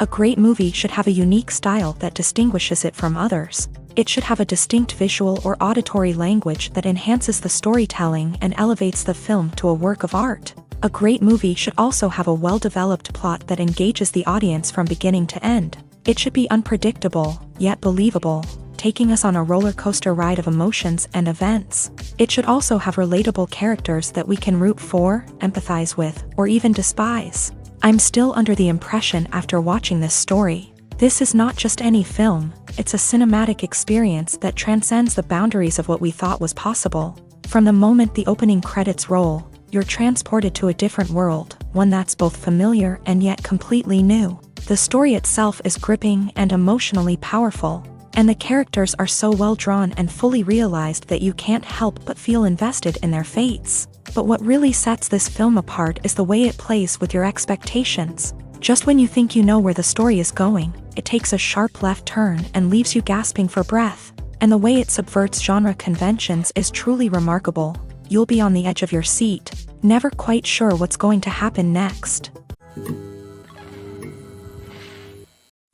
A great movie should have a unique style that distinguishes it from others. It should have a distinct visual or auditory language that enhances the storytelling and elevates the film to a work of art. A great movie should also have a well-developed plot that engages the audience from beginning to end. It should be unpredictable, yet believable, taking us on a roller coaster ride of emotions and events. It should also have relatable characters that we can root for, empathize with, or even despise. I'm still under the impression after watching this story. This is not just any film, it's a cinematic experience that transcends the boundaries of what we thought was possible. From the moment the opening credits roll, you're transported to a different world, one that's both familiar and yet completely new. The story itself is gripping and emotionally powerful, and the characters are so well drawn and fully realized that you can't help but feel invested in their fates. But what really sets this film apart is the way it plays with your expectations. Just when you think you know where the story is going, it takes a sharp left turn and leaves you gasping for breath. And the way it subverts genre conventions is truly remarkable. You'll be on the edge of your seat, never quite sure what's going to happen next.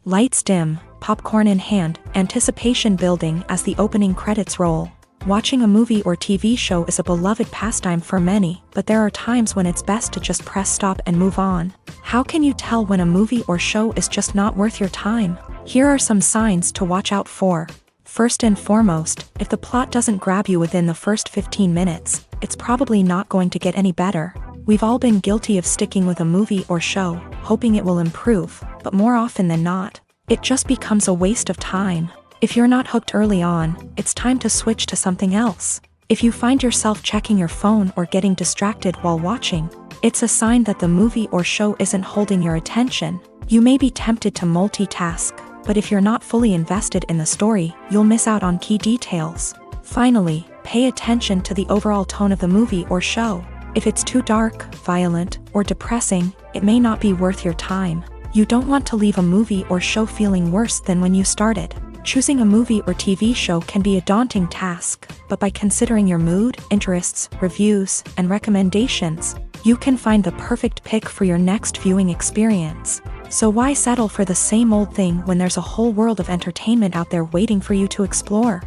Lights dim, popcorn in hand, anticipation building as the opening credits roll. Watching a movie or TV show is a beloved pastime for many, but there are times when it's best to just press stop and move on. How can you tell when a movie or show is just not worth your time? Here are some signs to watch out for. First and foremost, if the plot doesn't grab you within the first 15 minutes, it's probably not going to get any better. We've all been guilty of sticking with a movie or show, hoping it will improve, but more often than not, it just becomes a waste of time. If you're not hooked early on, it's time to switch to something else. If you find yourself checking your phone or getting distracted while watching, it's a sign that the movie or show isn't holding your attention. You may be tempted to multitask, but if you're not fully invested in the story, you'll miss out on key details. Finally, pay attention to the overall tone of the movie or show. If it's too dark, violent, or depressing, it may not be worth your time. You don't want to leave a movie or show feeling worse than when you started. Choosing a movie or TV show can be a daunting task, but by considering your mood, interests, reviews, and recommendations, you can find the perfect pick for your next viewing experience. So why settle for the same old thing when there's a whole world of entertainment out there waiting for you to explore?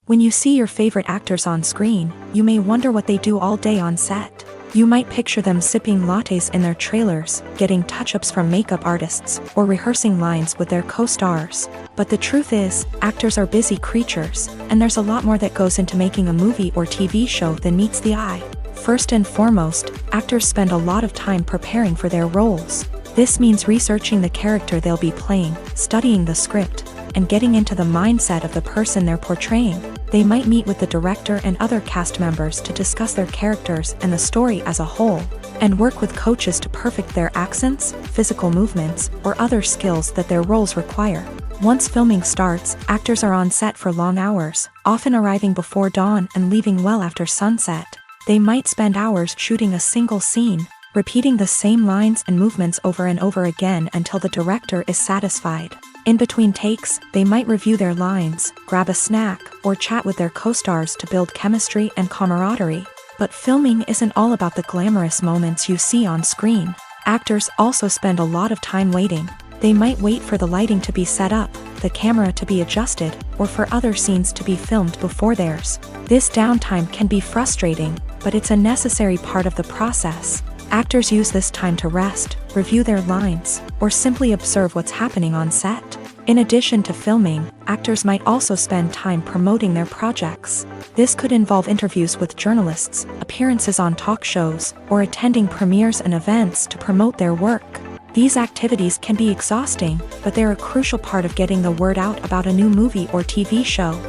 When you see your favorite actors on screen, you may wonder what they do all day on set. You might picture them sipping lattes in their trailers, getting touch-ups from makeup artists, or rehearsing lines with their co-stars. But the truth is, actors are busy creatures, and there's a lot more that goes into making a movie or TV show than meets the eye. First and foremost, actors spend a lot of time preparing for their roles. This means researching the character they'll be playing, studying the script, and getting into the mindset of the person they're portraying. They might meet with the director and other cast members to discuss their characters and the story as a whole, and work with coaches to perfect their accents, physical movements, or other skills that their roles require. Once filming starts, actors are on set for long hours, often arriving before dawn and leaving well after sunset. They might spend hours shooting a single scene, repeating the same lines and movements over and over again until the director is satisfied. In between takes, they might review their lines, grab a snack, or chat with their co-stars to build chemistry and camaraderie. But filming isn't all about the glamorous moments you see on screen. Actors also spend a lot of time waiting. They might wait for the lighting to be set up, the camera to be adjusted, or for other scenes to be filmed before theirs. This downtime can be frustrating, but it's a necessary part of the process. Actors use this time to rest, review their lines, or simply observe what's happening on set. In addition to filming, actors might also spend time promoting their projects. This could involve interviews with journalists, appearances on talk shows, or attending premieres and events to promote their work. These activities can be exhausting, but they're a crucial part of getting the word out about a new movie or TV show.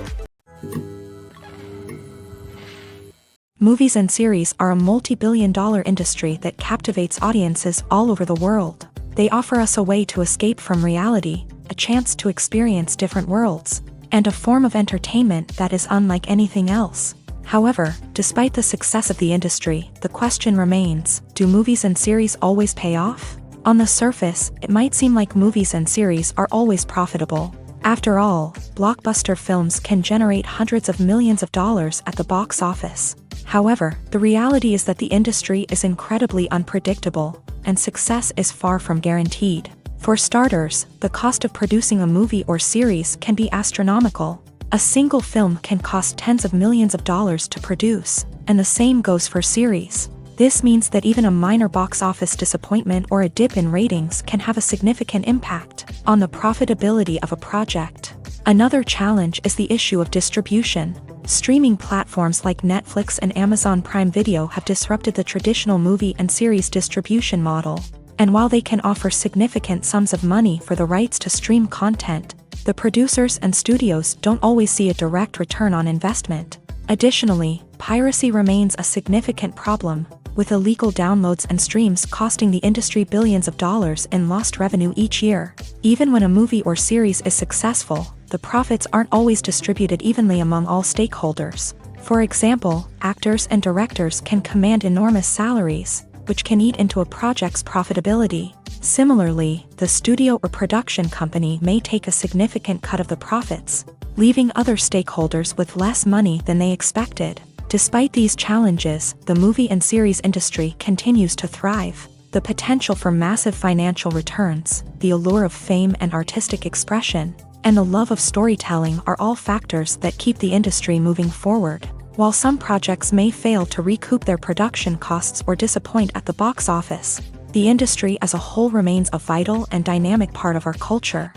Movies and series are a multi-billion-dollar industry that captivates audiences all over the world. They offer us a way to escape from reality, a chance to experience different worlds, and a form of entertainment that is unlike anything else. However, despite the success of the industry, the question remains, do movies and series always pay off? On the surface, it might seem like movies and series are always profitable. After all, blockbuster films can generate hundreds of millions of dollars at the box office. However, the reality is that the industry is incredibly unpredictable. and success is far from guaranteed. For starters, the cost of producing a movie or series can be astronomical. A single film can cost tens of millions of dollars to produce, and the same goes for series. This means that even a minor box office disappointment or a dip in ratings can have a significant impact on the profitability of a project. Another challenge is the issue of distribution. Streaming platforms like Netflix and Amazon Prime Video have disrupted the traditional movie and series distribution model. And while they can offer significant sums of money for the rights to stream content, the producers and studios don't always see a direct return on investment. Additionally, piracy remains a significant problem, with illegal downloads and streams costing the industry billions of dollars in lost revenue each year. Even when a movie or series is successful, the profits aren't always distributed evenly among all stakeholders. For example, actors and directors can command enormous salaries, which can eat into a project's profitability. Similarly, the studio or production company may take a significant cut of the profits, leaving other stakeholders with less money than they expected. Despite these challenges, the movie and series industry continues to thrive. The potential for massive financial returns, the allure of fame and artistic expression, and the love of storytelling are all factors that keep the industry moving forward. While some projects may fail to recoup their production costs or disappoint at the box office, the industry as a whole remains a vital and dynamic part of our culture.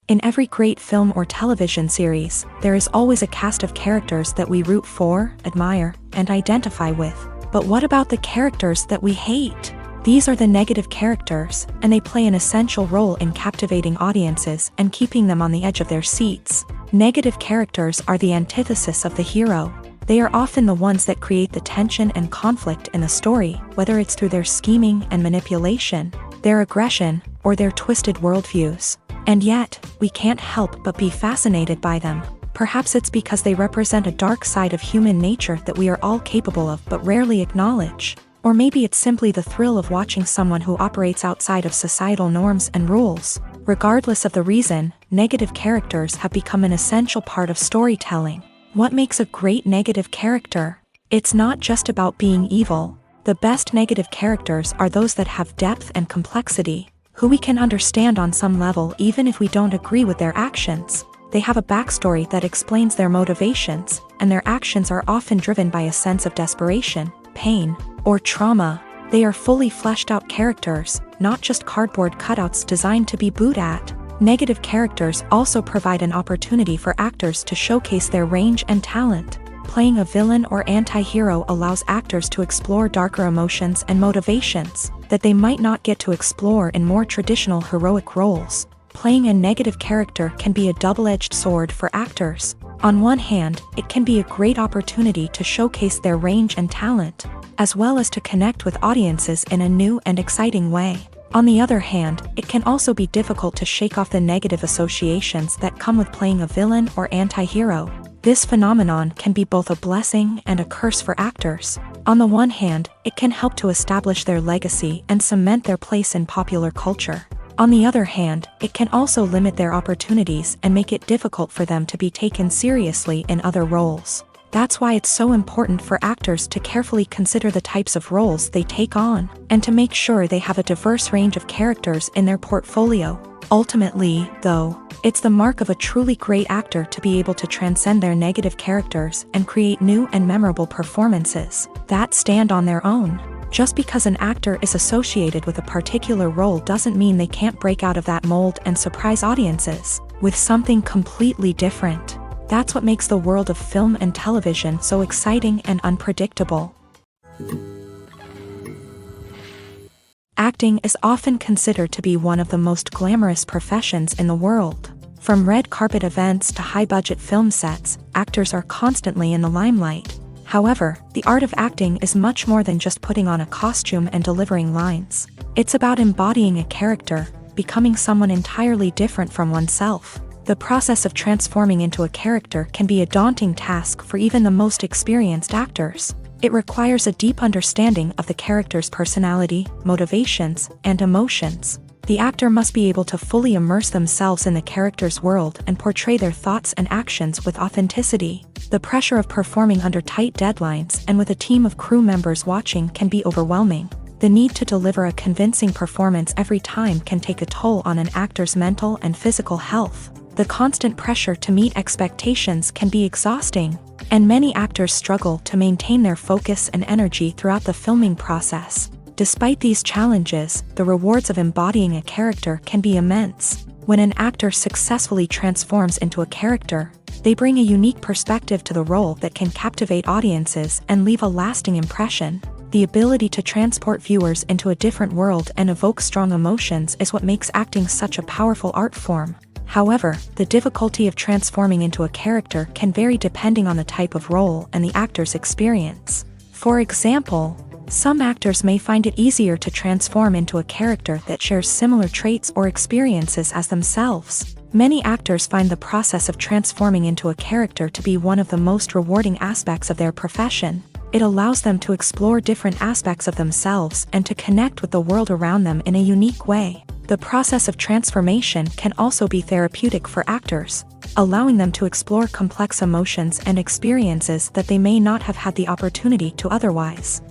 In every great film or television series, there is always a cast of characters that we root for, admire, and identify with. But what about the characters that we hate? These are the negative characters, and they play an essential role in captivating audiences and keeping them on the edge of their seats. Negative characters are the antithesis of the hero. They are often the ones that create the tension and conflict in the story, whether it's through their scheming and manipulation, their aggression, or their twisted worldviews. And yet, we can't help but be fascinated by them. Perhaps it's because they represent a dark side of human nature that we are all capable of but rarely acknowledge. Or maybe it's simply the thrill of watching someone who operates outside of societal norms and rules. Regardless of the reason, negative characters have become an essential part of storytelling. What makes a great negative character? It's not just about being evil. The best negative characters are those that have depth and complexity, who we can understand on some level even if we don't agree with their actions. They have a backstory that explains their motivations, and their actions are often driven by a sense of desperation, pain, or trauma. They are fully fleshed out characters, not just cardboard cutouts designed to be booed at. Negative characters also provide an opportunity for actors to showcase their range and talent. Playing a villain or anti-hero allows actors to explore darker emotions and motivations that they might not get to explore in more traditional heroic roles. Playing a negative character can be a double-edged sword for actors. On one hand, it can be a great opportunity to showcase their range and talent, as well as to connect with audiences in a new and exciting way. On the other hand, it can also be difficult to shake off the negative associations that come with playing a villain or anti-hero. This phenomenon can be both a blessing and a curse for actors. On the one hand, it can help to establish their legacy and cement their place in popular culture. On the other hand, it can also limit their opportunities and make it difficult for them to be taken seriously in other roles. That's why it's so important for actors to carefully consider the types of roles they take on, and to make sure they have a diverse range of characters in their portfolio. Ultimately, though, it's the mark of a truly great actor to be able to transcend their negative characters and create new and memorable performances that stand on their own. Just because an actor is associated with a particular role doesn't mean they can't break out of that mold and surprise audiences with something completely different. That's what makes the world of film and television so exciting and unpredictable. Acting is often considered to be one of the most glamorous professions in the world. From red carpet events to high-budget film sets, actors are constantly in the limelight. However, the art of acting is much more than just putting on a costume and delivering lines. It's about embodying a character, becoming someone entirely different from oneself. The process of transforming into a character can be a daunting task for even the most experienced actors. It requires a deep understanding of the character's personality, motivations, and emotions. The actor must be able to fully immerse themselves in the character's world and portray their thoughts and actions with authenticity. The pressure of performing under tight deadlines and with a team of crew members watching can be overwhelming. The need to deliver a convincing performance every time can take a toll on an actor's mental and physical health. The constant pressure to meet expectations can be exhausting, and many actors struggle to maintain their focus and energy throughout the filming process. Despite these challenges, the rewards of embodying a character can be immense. When an actor successfully transforms into a character, they bring a unique perspective to the role that can captivate audiences and leave a lasting impression. The ability to transport viewers into a different world and evoke strong emotions is what makes acting such a powerful art form. However, the difficulty of transforming into a character can vary depending on the type of role and the actor's experience. For example, some actors may find it easier to transform into a character that shares similar traits or experiences as themselves. Many actors find the process of transforming into a character to be one of the most rewarding aspects of their profession. It allows them to explore different aspects of themselves and to connect with the world around them in a unique way. The process of transformation can also be therapeutic for actors, allowing them to explore complex emotions and experiences that they may not have had the opportunity to otherwise.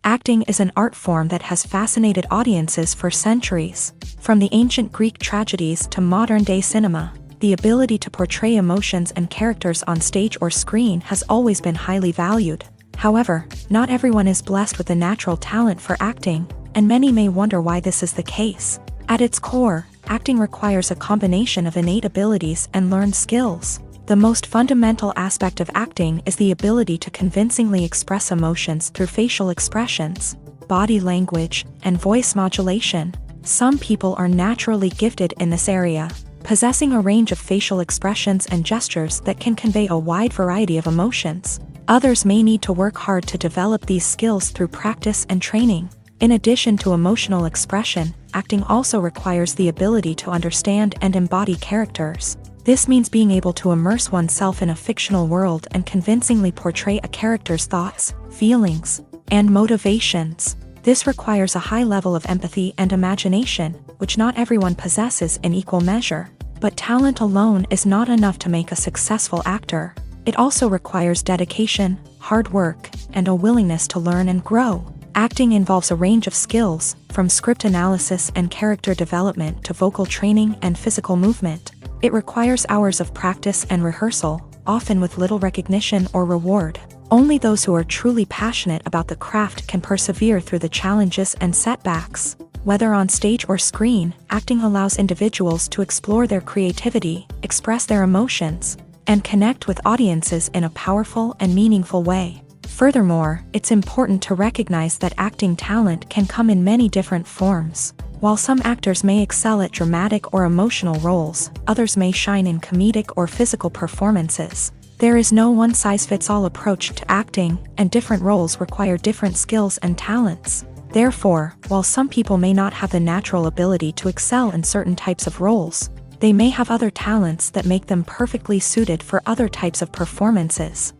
Acting is an art form that has fascinated audiences for centuries. From the ancient Greek tragedies to modern-day cinema, the ability to portray emotions and characters on stage or screen has always been highly valued. However, not everyone is blessed with the natural talent for acting, and many may wonder why this is the case. At its core, acting requires a combination of innate abilities and learned skills. The most fundamental aspect of acting is the ability to convincingly express emotions through facial expressions, body language, and voice modulation. Some people are naturally gifted in this area, possessing a range of facial expressions and gestures that can convey a wide variety of emotions. Others may need to work hard to develop these skills through practice and training. In addition to emotional expression, acting also requires the ability to understand and embody characters. This means being able to immerse oneself in a fictional world and convincingly portray a character's thoughts, feelings, and motivations. This requires a high level of empathy and imagination, which not everyone possesses in equal measure. But talent alone is not enough to make a successful actor. It also requires dedication, hard work, and a willingness to learn and grow. Acting involves a range of skills, from script analysis and character development to vocal training and physical movement. It requires hours of practice and rehearsal, often with little recognition or reward. Only those who are truly passionate about the craft can persevere through the challenges and setbacks. Whether on stage or screen, acting allows individuals to explore their creativity, express their emotions, and connect with audiences in a powerful and meaningful way. Furthermore, it's important to recognize that acting talent can come in many different forms. While some actors may excel at dramatic or emotional roles, others may shine in comedic or physical performances. There is no one-size-fits-all approach to acting, and different roles require different skills and talents. Therefore, while some people may not have the natural ability to excel in certain types of roles, they may have other talents that make them perfectly suited for other types of performances.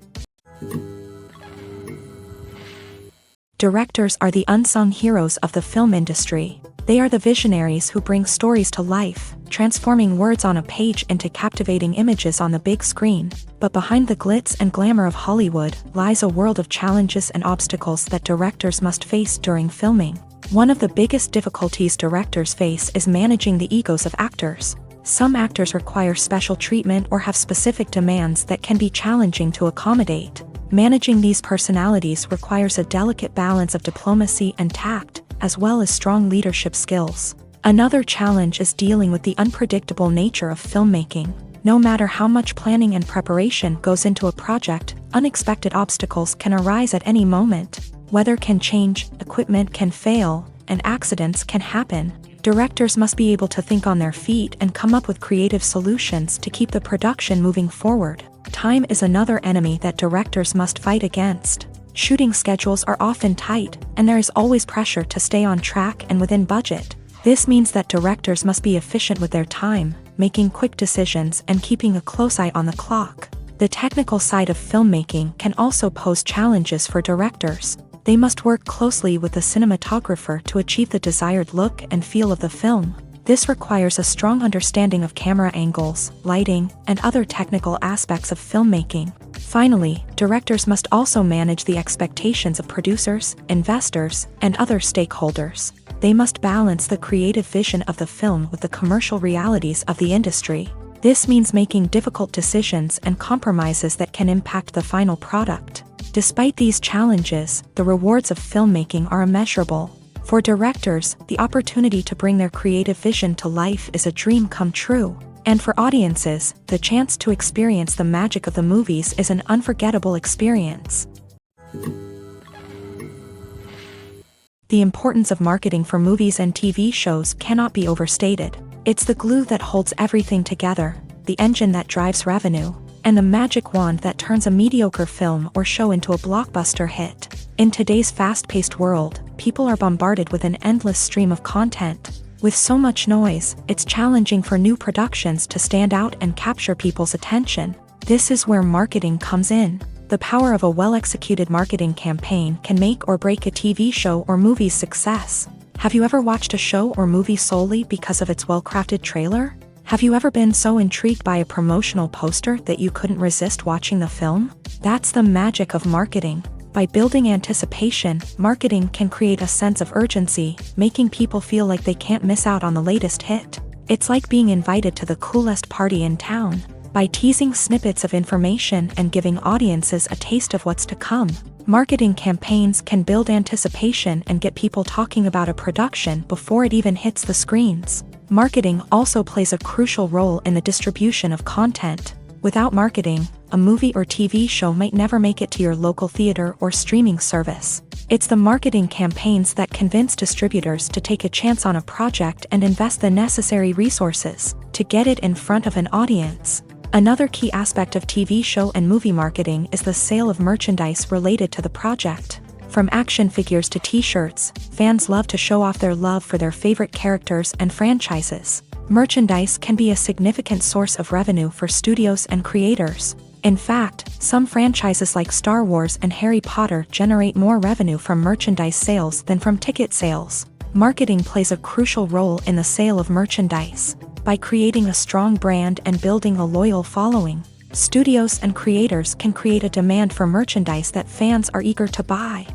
Directors are the unsung heroes of the film industry. They are the visionaries who bring stories to life, transforming words on a page into captivating images on the big screen. But behind the glitz and glamour of Hollywood lies a world of challenges and obstacles that directors must face during filming. One of the biggest difficulties directors face is managing the egos of actors. Some actors require special treatment or have specific demands that can be challenging to accommodate. Managing these personalities requires a delicate balance of diplomacy and tact, as well as strong leadership skills. Another challenge is dealing with the unpredictable nature of filmmaking. No matter how much planning and preparation goes into a project, unexpected obstacles can arise at any moment. Weather can change, equipment can fail, and accidents can happen. Directors must be able to think on their feet and come up with creative solutions to keep the production moving forward. Time is another enemy that directors must fight against. Shooting schedules are often tight, and there is always pressure to stay on track and within budget. This means that directors must be efficient with their time, making quick decisions and keeping a close eye on the clock. The technical side of filmmaking can also pose challenges for directors. They must work closely with the cinematographer to achieve the desired look and feel of the film. This requires a strong understanding of camera angles, lighting, and other technical aspects of filmmaking. Finally, directors must also manage the expectations of producers, investors, and other stakeholders. They must balance the creative vision of the film with the commercial realities of the industry. This means making difficult decisions and compromises that can impact the final product. Despite these challenges, the rewards of filmmaking are immeasurable. For directors, the opportunity to bring their creative vision to life is a dream come true. And for audiences, the chance to experience the magic of the movies is an unforgettable experience. The importance of marketing for movies and TV shows cannot be overstated. It's the glue that holds everything together, the engine that drives revenue, and the magic wand that turns a mediocre film or show into a blockbuster hit. In today's fast-paced world, people are bombarded with an endless stream of content. With so much noise, it's challenging for new productions to stand out and capture people's attention. This is where marketing comes in. The power of a well-executed marketing campaign can make or break a TV show or movie's success. Have you ever watched a show or movie solely because of its well-crafted trailer? Have you ever been so intrigued by a promotional poster that you couldn't resist watching the film? That's the magic of marketing. By building anticipation, marketing can create a sense of urgency, making people feel like they can't miss out on the latest hit. It's like being invited to the coolest party in town. By teasing snippets of information and giving audiences a taste of what's to come, marketing campaigns can build anticipation and get people talking about a production before it even hits the screens. Marketing also plays a crucial role in the distribution of content. Without marketing, a movie or TV show might never make it to your local theater or streaming service. It's the marketing campaigns that convince distributors to take a chance on a project and invest the necessary resources to get it in front of an audience. Another key aspect of TV show and movie marketing is the sale of merchandise related to the project. From action figures to t-shirts, fans love to show off their love for their favorite characters and franchises. Merchandise can be a significant source of revenue for studios and creators. In fact, some franchises like Star Wars and Harry Potter generate more revenue from merchandise sales than from ticket sales. Marketing plays a crucial role in the sale of merchandise. By creating a strong brand and building a loyal following, studios and creators can create a demand for merchandise that fans are eager to buy.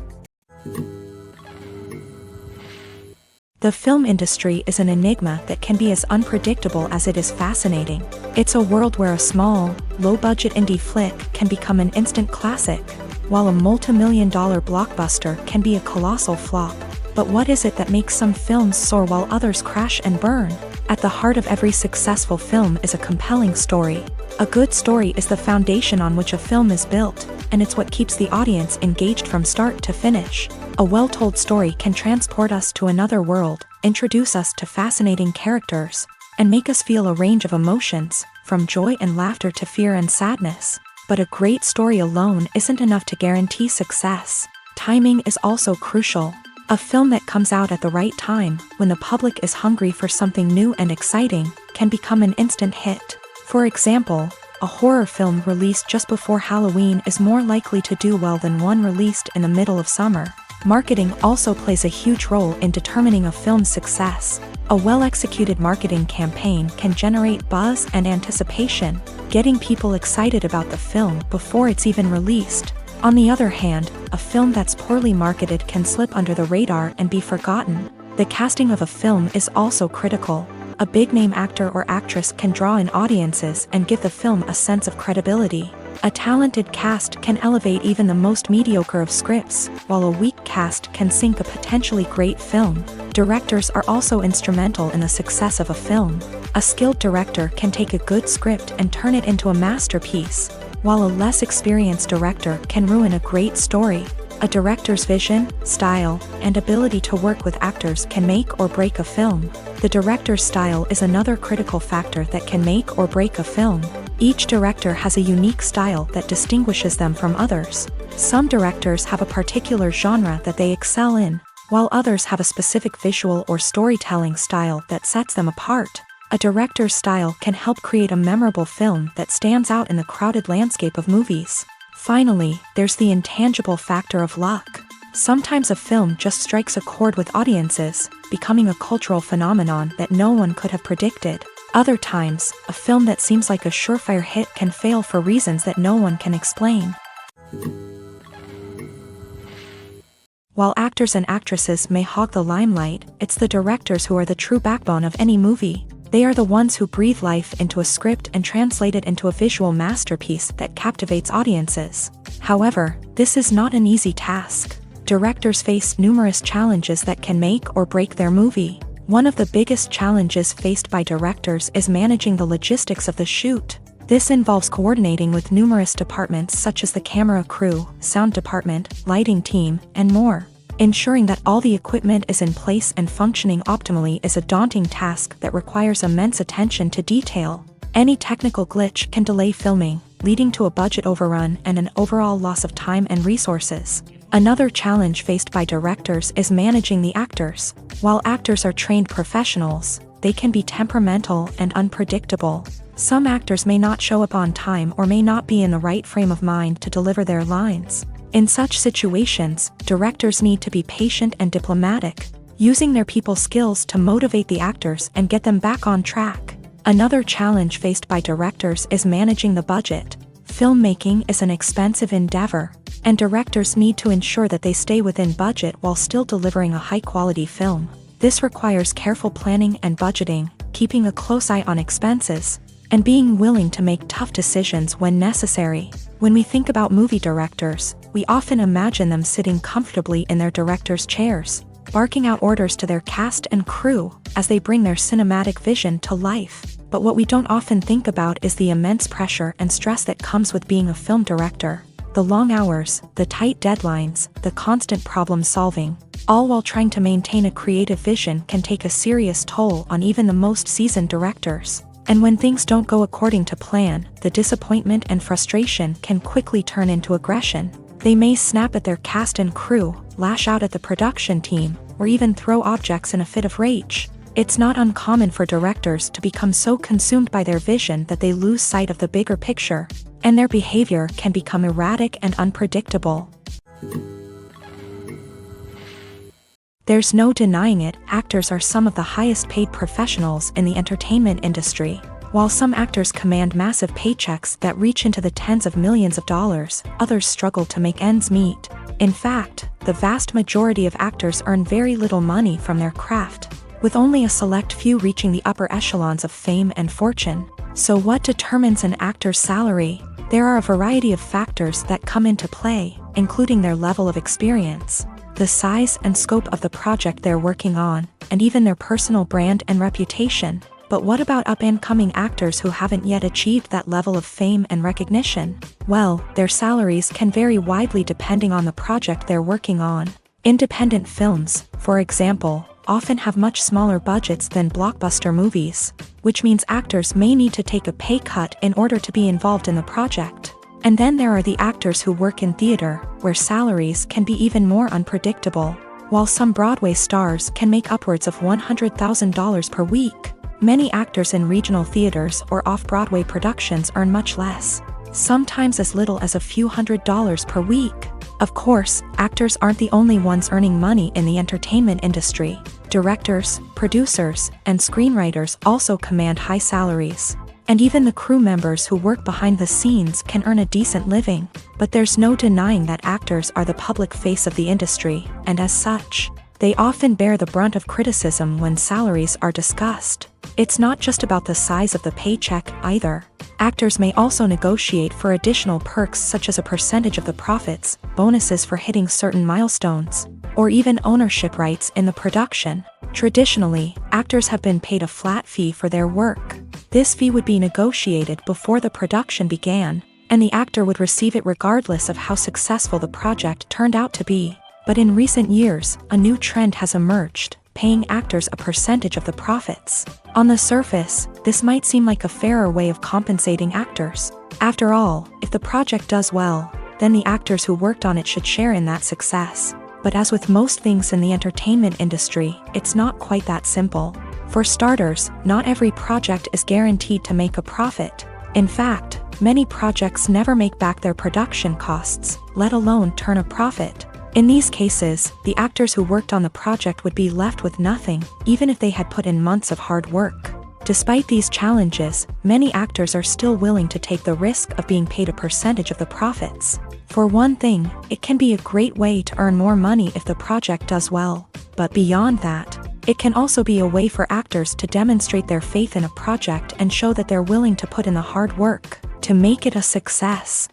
The film industry is an enigma that can be as unpredictable as it is fascinating. It's a world where a small, low-budget indie flick can become an instant classic, while a multi-million-dollar blockbuster can be a colossal flop. But what is it that makes some films soar while others crash and burn? At the heart of every successful film is a compelling story. A good story is the foundation on which a film is built, and it's what keeps the audience engaged from start to finish. A well-told story can transport us to another world, introduce us to fascinating characters, and make us feel a range of emotions, from joy and laughter to fear and sadness. But a great story alone isn't enough to guarantee success. Timing is also crucial. A film that comes out at the right time, when the public is hungry for something new and exciting, can become an instant hit. For example, a horror film released just before Halloween is more likely to do well than one released in the middle of summer. Marketing also plays a huge role in determining a film's success. A well-executed marketing campaign can generate buzz and anticipation, getting people excited about the film before it's even released. On the other hand, a film that's poorly marketed can slip under the radar and be forgotten. The casting of a film is also critical. A big-name actor or actress can draw in audiences and give the film a sense of credibility. A talented cast can elevate even the most mediocre of scripts, while a weak cast can sink a potentially great film. Directors are also instrumental in the success of a film. A skilled director can take a good script and turn it into a masterpiece, while a less experienced director can ruin a great story. A director's vision, style, and ability to work with actors can make or break a film. The director's style is another critical factor that can make or break a film. Each director has a unique style that distinguishes them from others. Some directors have a particular genre that they excel in, while others have a specific visual or storytelling style that sets them apart. A director's style can help create a memorable film that stands out in the crowded landscape of movies. Finally, there's the intangible factor of luck. Sometimes a film just strikes a chord with audiences, becoming a cultural phenomenon that no one could have predicted. Other times, a film that seems like a surefire hit can fail for reasons that no one can explain. While actors and actresses may hog the limelight, it's the directors who are the true backbone of any movie. They are the ones who breathe life into a script and translate it into a visual masterpiece that captivates audiences. However, this is not an easy task. Directors face numerous challenges that can make or break their movie. One of the biggest challenges faced by directors is managing the logistics of the shoot. This involves coordinating with numerous departments such as the camera crew, sound department, lighting team, and more. Ensuring that all the equipment is in place and functioning optimally is a daunting task that requires immense attention to detail. Any technical glitch can delay filming, leading to a budget overrun and an overall loss of time and resources. Another challenge faced by directors is managing the actors. While actors are trained professionals, they can be temperamental and unpredictable. Some actors may not show up on time or may not be in the right frame of mind to deliver their lines. In such situations, directors need to be patient and diplomatic, using their people skills to motivate the actors and get them back on track. Another challenge faced by directors is managing the budget. Filmmaking is an expensive endeavor, and directors need to ensure that they stay within budget while still delivering a high-quality film. This requires careful planning and budgeting, keeping a close eye on expenses, and being willing to make tough decisions when necessary. When we think about movie directors, we often imagine them sitting comfortably in their director's chairs, barking out orders to their cast and crew as they bring their cinematic vision to life. But what we don't often think about is the immense pressure and stress that comes with being a film director. The long hours, the tight deadlines, the constant problem solving, all while trying to maintain a creative vision can take a serious toll on even the most seasoned directors. And when things don't go according to plan, the disappointment and frustration can quickly turn into aggression. They may snap at their cast and crew, lash out at the production team, or even throw objects in a fit of rage. It's not uncommon for directors to become so consumed by their vision that they lose sight of the bigger picture, and their behavior can become erratic and unpredictable. There's no denying it, actors are some of the highest paid professionals in the entertainment industry. While some actors command massive paychecks that reach into the tens of millions of dollars, others struggle to make ends meet. In fact, the vast majority of actors earn very little money from their craft, with only a select few reaching the upper echelons of fame and fortune. So what determines an actor's salary? There are a variety of factors that come into play, including their level of experience, the size and scope of the project they're working on, and even their personal brand and reputation. But what about up-and-coming actors who haven't yet achieved that level of fame and recognition? Well, their salaries can vary widely depending on the project they're working on. Independent films, for example, often have much smaller budgets than blockbuster movies, which means actors may need to take a pay cut in order to be involved in the project. And then there are the actors who work in theater, where salaries can be even more unpredictable. While some Broadway stars can make upwards of $100,000 per week, many actors in regional theaters or off-Broadway productions earn much less, sometimes as little as a few $100s per week. Of course, actors aren't the only ones earning money in the entertainment industry. Directors, producers, and screenwriters also command high salaries. And even the crew members who work behind the scenes can earn a decent living. But there's no denying that actors are the public face of the industry, and as such, they often bear the brunt of criticism when salaries are discussed. It's not just about the size of the paycheck either. Actors may also negotiate for additional perks such as a percentage of the profits, bonuses for hitting certain milestones, or even ownership rights in the production. Traditionally, actors have been paid a flat fee for their work. This fee would be negotiated before the production began, and the actor would receive it regardless of how successful the project turned out to be. But in recent years, a new trend has emerged, paying actors a percentage of the profits. On the surface, this might seem like a fairer way of compensating actors. After all, if the project does well, then the actors who worked on it should share in that success. But as with most things in the entertainment industry, it's not quite that simple. For starters, not every project is guaranteed to make a profit. In fact, many projects never make back their production costs, let alone turn a profit. In these cases, the actors who worked on the project would be left with nothing, even if they had put in months of hard work. Despite these challenges, many actors are still willing to take the risk of being paid a percentage of the profits. For one thing, it can be a great way to earn more money if the project does well. But beyond that, it can also be a way for actors to demonstrate their faith in a project and show that they're willing to put in the hard work to make it a success.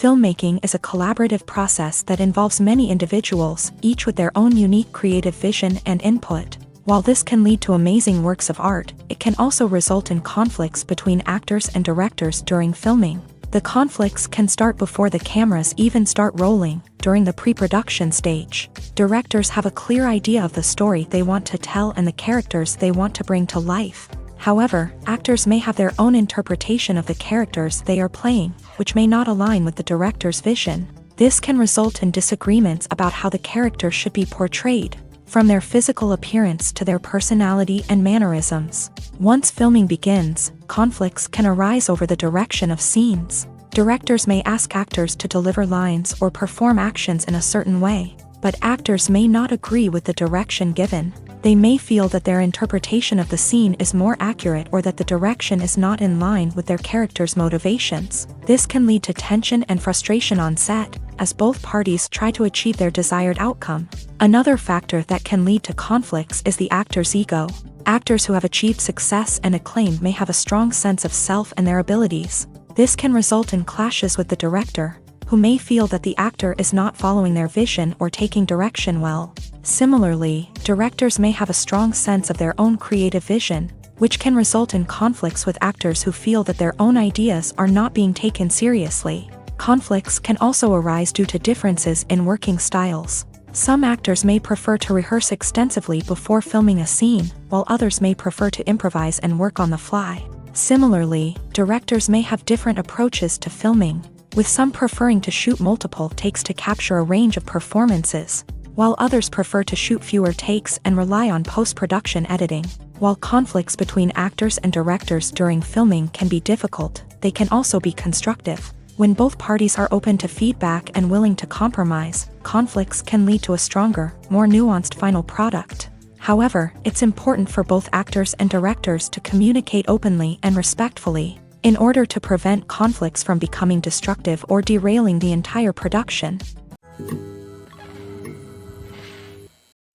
Filmmaking is a collaborative process that involves many individuals, each with their own unique creative vision and input. While this can lead to amazing works of art, it can also result in conflicts between actors and directors during filming. The conflicts can start before the cameras even start rolling, during the pre-production stage. Directors have a clear idea of the story they want to tell and the characters they want to bring to life. However, actors may have their own interpretation of the characters they are playing, which may not align with the director's vision. This can result in disagreements about how the character should be portrayed, from their physical appearance to their personality and mannerisms. Once filming begins, conflicts can arise over the direction of scenes. Directors may ask actors to deliver lines or perform actions in a certain way, but actors may not agree with the direction given. They may feel that their interpretation of the scene is more accurate or that the direction is not in line with their character's motivations. This can lead to tension and frustration on set, as both parties try to achieve their desired outcome. Another factor that can lead to conflicts is the actor's ego. Actors who have achieved success and acclaim may have a strong sense of self and their abilities. This can result in clashes with the director, who may feel that the actor is not following their vision or taking direction well. Similarly, directors may have a strong sense of their own creative vision, which can result in conflicts with actors who feel that their own ideas are not being taken seriously. Conflicts can also arise due to differences in working styles. Some actors may prefer to rehearse extensively before filming a scene, while others may prefer to improvise and work on the fly. Similarly, directors may have different approaches to filming, with some preferring to shoot multiple takes to capture a range of performances, while others prefer to shoot fewer takes and rely on post-production editing. While conflicts between actors and directors during filming can be difficult, they can also be constructive. When both parties are open to feedback and willing to compromise, conflicts can lead to a stronger, more nuanced final product. However, it's important for both actors and directors to communicate openly and respectfully, in order to prevent conflicts from becoming destructive or derailing the entire production.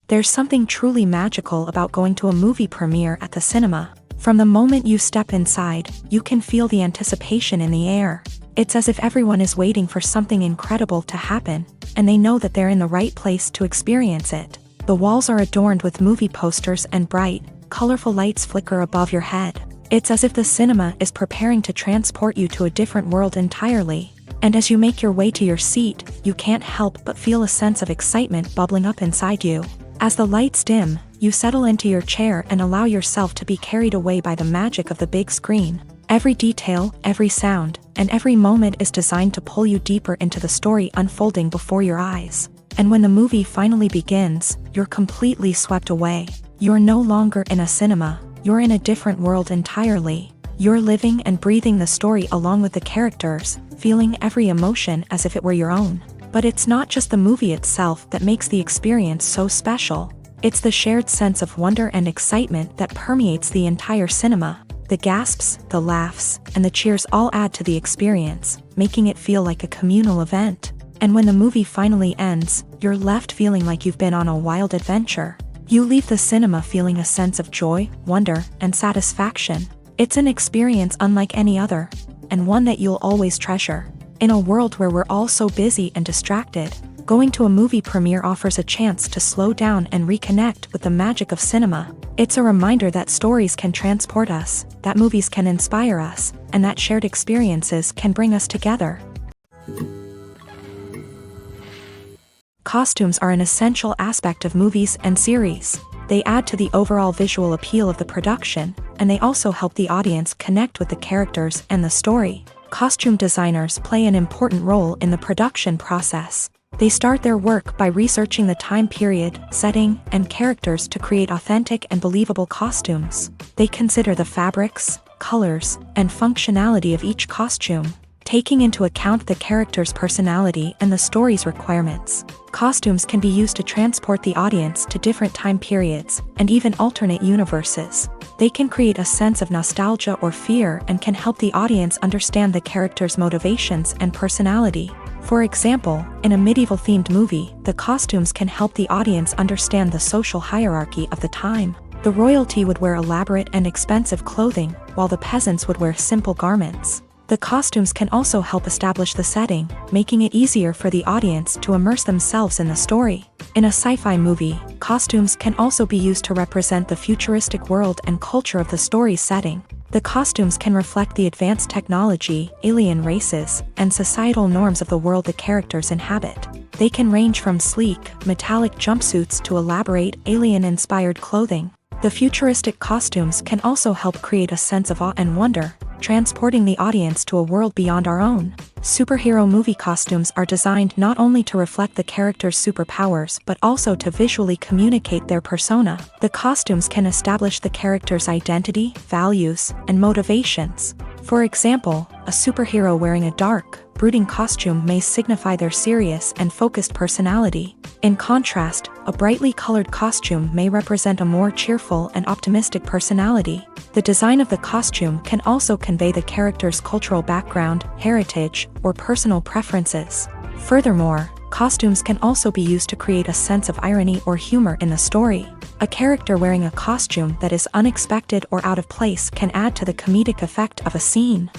There's something truly magical about going to a movie premiere at the cinema. From the moment you step inside, you can feel the anticipation in the air. It's as if everyone is waiting for something incredible to happen, and they know that they're in the right place to experience it. The walls are adorned with movie posters and bright, colorful lights flicker above your head. It's as if the cinema is preparing to transport you to a different world entirely. And as you make your way to your seat, you can't help but feel a sense of excitement bubbling up inside you. As the lights dim, you settle into your chair and allow yourself to be carried away by the magic of the big screen. Every detail, every sound, and every moment is designed to pull you deeper into the story unfolding before your eyes. And when the movie finally begins, you're completely swept away. You're no longer in a cinema, you're in a different world entirely. You're living and breathing the story along with the characters, feeling every emotion as if it were your own. But it's not just the movie itself that makes the experience so special. It's the shared sense of wonder and excitement that permeates the entire cinema. The gasps, the laughs, and the cheers all add to the experience, making it feel like a communal event. And when the movie finally ends, you're left feeling like you've been on a wild adventure. You leave the cinema feeling a sense of joy, wonder, and satisfaction. It's an experience unlike any other, and one that you'll always treasure. In a world where we're all so busy and distracted, going to a movie premiere offers a chance to slow down and reconnect with the magic of cinema. It's a reminder that stories can transport us, that movies can inspire us, and that shared experiences can bring us together. Costumes are an essential aspect of movies and series. They add to the overall visual appeal of the production, and they also help the audience connect with the characters and the story. Costume designers play an important role in the production process. They start their work by researching the time period, setting, and characters to create authentic and believable costumes. They consider the fabrics, colors, and functionality of each costume. taking into account the character's personality and the story's requirements. Costumes can be used to transport the audience to different time periods, and even alternate universes. They can create a sense of nostalgia or fear and can help the audience understand the character's motivations and personality. For example, in a medieval-themed movie, the costumes can help the audience understand the social hierarchy of the time. The royalty would wear elaborate and expensive clothing, while the peasants would wear simple garments. The costumes can also help establish the setting, making it easier for the audience to immerse themselves in the story. In a sci-fi movie, costumes can also be used to represent the futuristic world and culture of the story's setting. The costumes can reflect the advanced technology, alien races, and societal norms of the world the characters inhabit. They can range from sleek, metallic jumpsuits to elaborate, alien-inspired clothing. The futuristic costumes can also help create a sense of awe and wonder, transporting the audience to a world beyond our own. Superhero movie costumes are designed not only to reflect the character's superpowers but also to visually communicate their persona. The costumes can establish the character's identity, values, and motivations. For example, a superhero wearing a dark, brooding costume may signify their serious and focused personality. In contrast, a brightly colored costume may represent a more cheerful and optimistic personality. The design of the costume can also convey the character's cultural background, heritage, or personal preferences. Furthermore, costumes can also be used to create a sense of irony or humor in the story. A character wearing a costume that is unexpected or out of place can add to the comedic effect of a scene.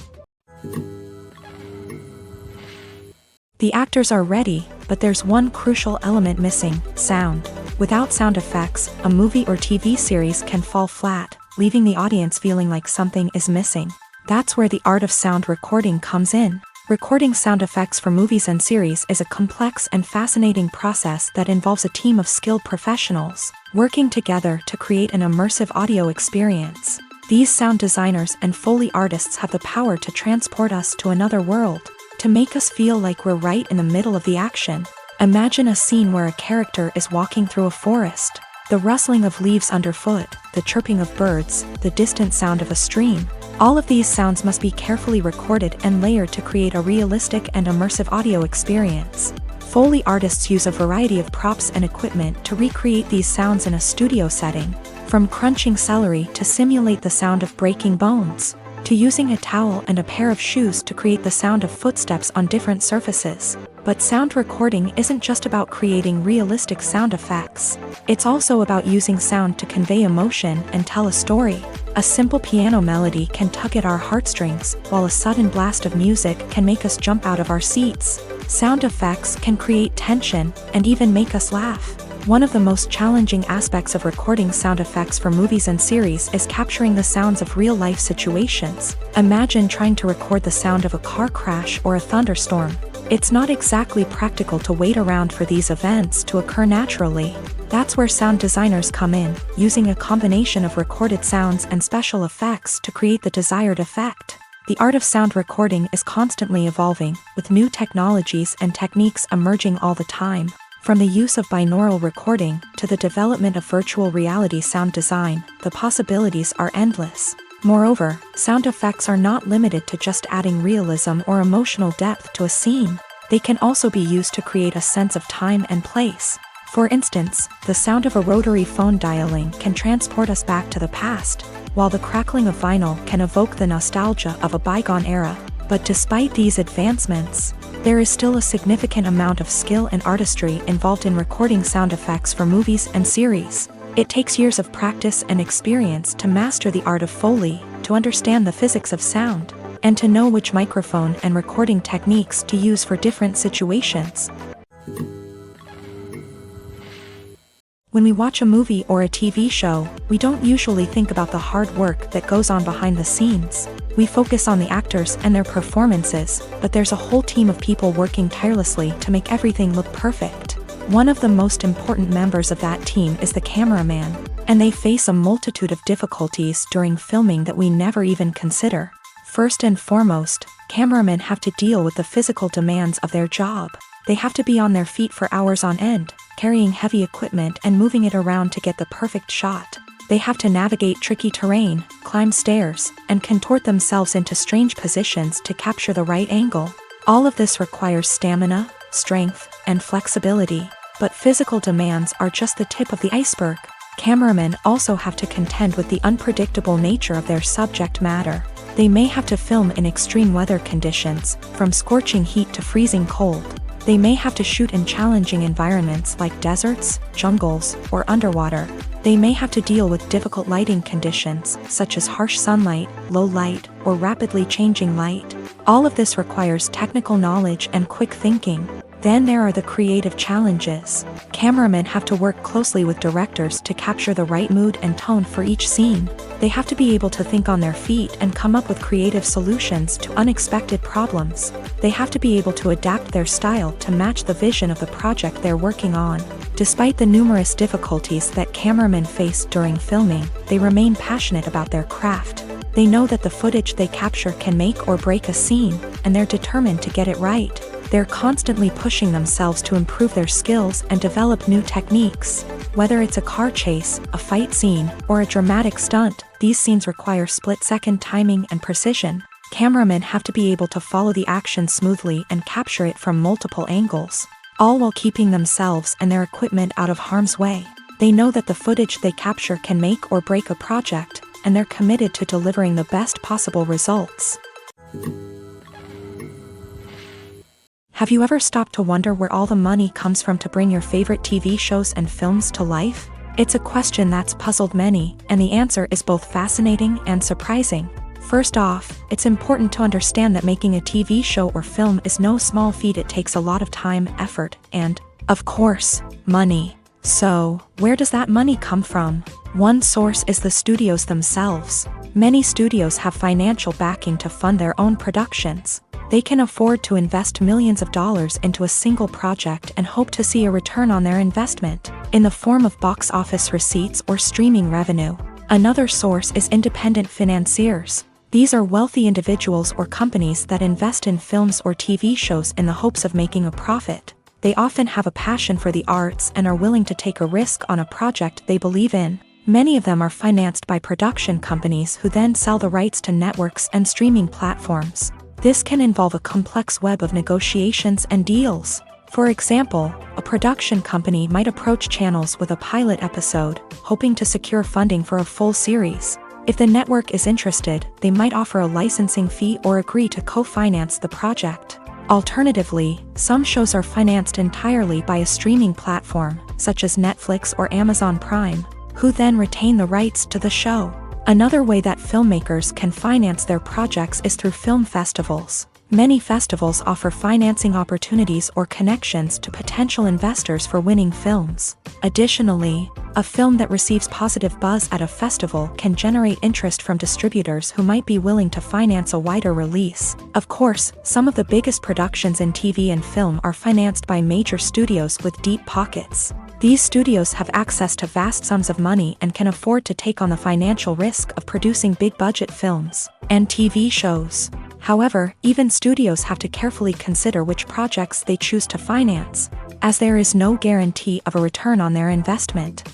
The actors are ready, but there's one crucial element missing: sound. Without sound effects, a movie or TV series can fall flat, leaving the audience feeling like something is missing. That's where the art of sound recording comes in. Recording sound effects for movies and series is a complex and fascinating process that involves a team of skilled professionals working together to create an immersive audio experience. These sound designers and Foley artists have the power to transport us to another world, to make us feel like we're right in the middle of the action. Imagine a scene where a character is walking through a forest. The rustling of leaves underfoot, the chirping of birds, the distant sound of a stream. All of these sounds must be carefully recorded and layered to create a realistic and immersive audio experience. Foley artists use a variety of props and equipment to recreate these sounds in a studio setting, from crunching celery to simulate the sound of breaking bones, to using a towel and a pair of shoes to create the sound of footsteps on different surfaces. But sound recording isn't just about creating realistic sound effects. It's also about using sound to convey emotion and tell a story. A simple piano melody can tug at our heartstrings, while a sudden blast of music can make us jump out of our seats. Sound effects can create tension and even make us laugh. One of the most challenging aspects of recording sound effects for movies and series is capturing the sounds of real-life situations. Imagine trying to record the sound of a car crash or a thunderstorm. It's not exactly practical to wait around for these events to occur naturally. That's where sound designers come in, using a combination of recorded sounds and special effects to create the desired effect. The art of sound recording is constantly evolving, with new technologies and techniques emerging all the time. From the use of binaural recording to the development of virtual reality sound design, the possibilities are endless. Moreover, sound effects are not limited to just adding realism or emotional depth to a scene. They can also be used to create a sense of time and place. For instance, the sound of a rotary phone dialing can transport us back to the past, while the crackling of vinyl can evoke the nostalgia of a bygone era. But despite these advancements, there is still a significant amount of skill and artistry involved in recording sound effects for movies and series. It takes years of practice and experience to master the art of Foley, to understand the physics of sound, and to know which microphone and recording techniques to use for different situations. When we watch a movie or a TV show, we don't usually think about the hard work that goes on behind the scenes. We focus on the actors and their performances, but there's a whole team of people working tirelessly to make everything look perfect. One of the most important members of that team is the cameraman, and they face a multitude of difficulties during filming that we never even consider. First and foremost, cameramen have to deal with the physical demands of their job. They have to be on their feet for hours on end, carrying heavy equipment and moving it around to get the perfect shot. They have to navigate tricky terrain, climb stairs, and contort themselves into strange positions to capture the right angle. All of this requires stamina, strength, and flexibility. But physical demands are just the tip of the iceberg. Cameramen also have to contend with the unpredictable nature of their subject matter. They may have to film in extreme weather conditions, from scorching heat to freezing cold. They may have to shoot in challenging environments like deserts, jungles, or underwater. They may have to deal with difficult lighting conditions, such as harsh sunlight, low light, or rapidly changing light. All of this requires technical knowledge and quick thinking. Then there are the creative challenges. Cameramen have to work closely with directors to capture the right mood and tone for each scene. They have to be able to think on their feet and come up with creative solutions to unexpected problems. They have to be able to adapt their style to match the vision of the project they're working on. Despite the numerous difficulties that cameramen face during filming, they remain passionate about their craft. They know that the footage they capture can make or break a scene, and they're determined to get it right. They're constantly pushing themselves to improve their skills and develop new techniques. Whether it's a car chase, a fight scene, or a dramatic stunt, these scenes require split-second timing and precision. Cameramen have to be able to follow the action smoothly and capture it from multiple angles, all while keeping themselves and their equipment out of harm's way. They know that the footage they capture can make or break a project, and they're committed to delivering the best possible results. Have you ever stopped to wonder where all the money comes from to bring your favorite TV shows and films to life? It's a question that's puzzled many, and the answer is both fascinating and surprising. First off, it's important to understand that making a TV show or film is no small feat. It takes a lot of time, effort, and, of course, money. So, where does that money come from? One source is the studios themselves. Many studios have financial backing to fund their own productions. They can afford to invest millions of dollars into a single project and hope to see a return on their investment, in the form of box office receipts or streaming revenue. Another source is independent financiers. These are wealthy individuals or companies that invest in films or TV shows in the hopes of making a profit. They often have a passion for the arts and are willing to take a risk on a project they believe in. Many of them are financed by production companies who then sell the rights to networks and streaming platforms. This can involve a complex web of negotiations and deals. For example, a production company might approach channels with a pilot episode, hoping to secure funding for a full series. If the network is interested, they might offer a licensing fee or agree to co-finance the project. Alternatively, some shows are financed entirely by a streaming platform, such as Netflix or Amazon Prime, who then retain the rights to the show. Another way that filmmakers can finance their projects is through film festivals. Many festivals offer financing opportunities or connections to potential investors for winning films. Additionally, a film that receives positive buzz at a festival can generate interest from distributors who might be willing to finance a wider release. Of course, some of the biggest productions in TV and film are financed by major studios with deep pockets. These studios have access to vast sums of money and can afford to take on the financial risk of producing big-budget films and TV shows. However, even studios have to carefully consider which projects they choose to finance, as there is no guarantee of a return on their investment.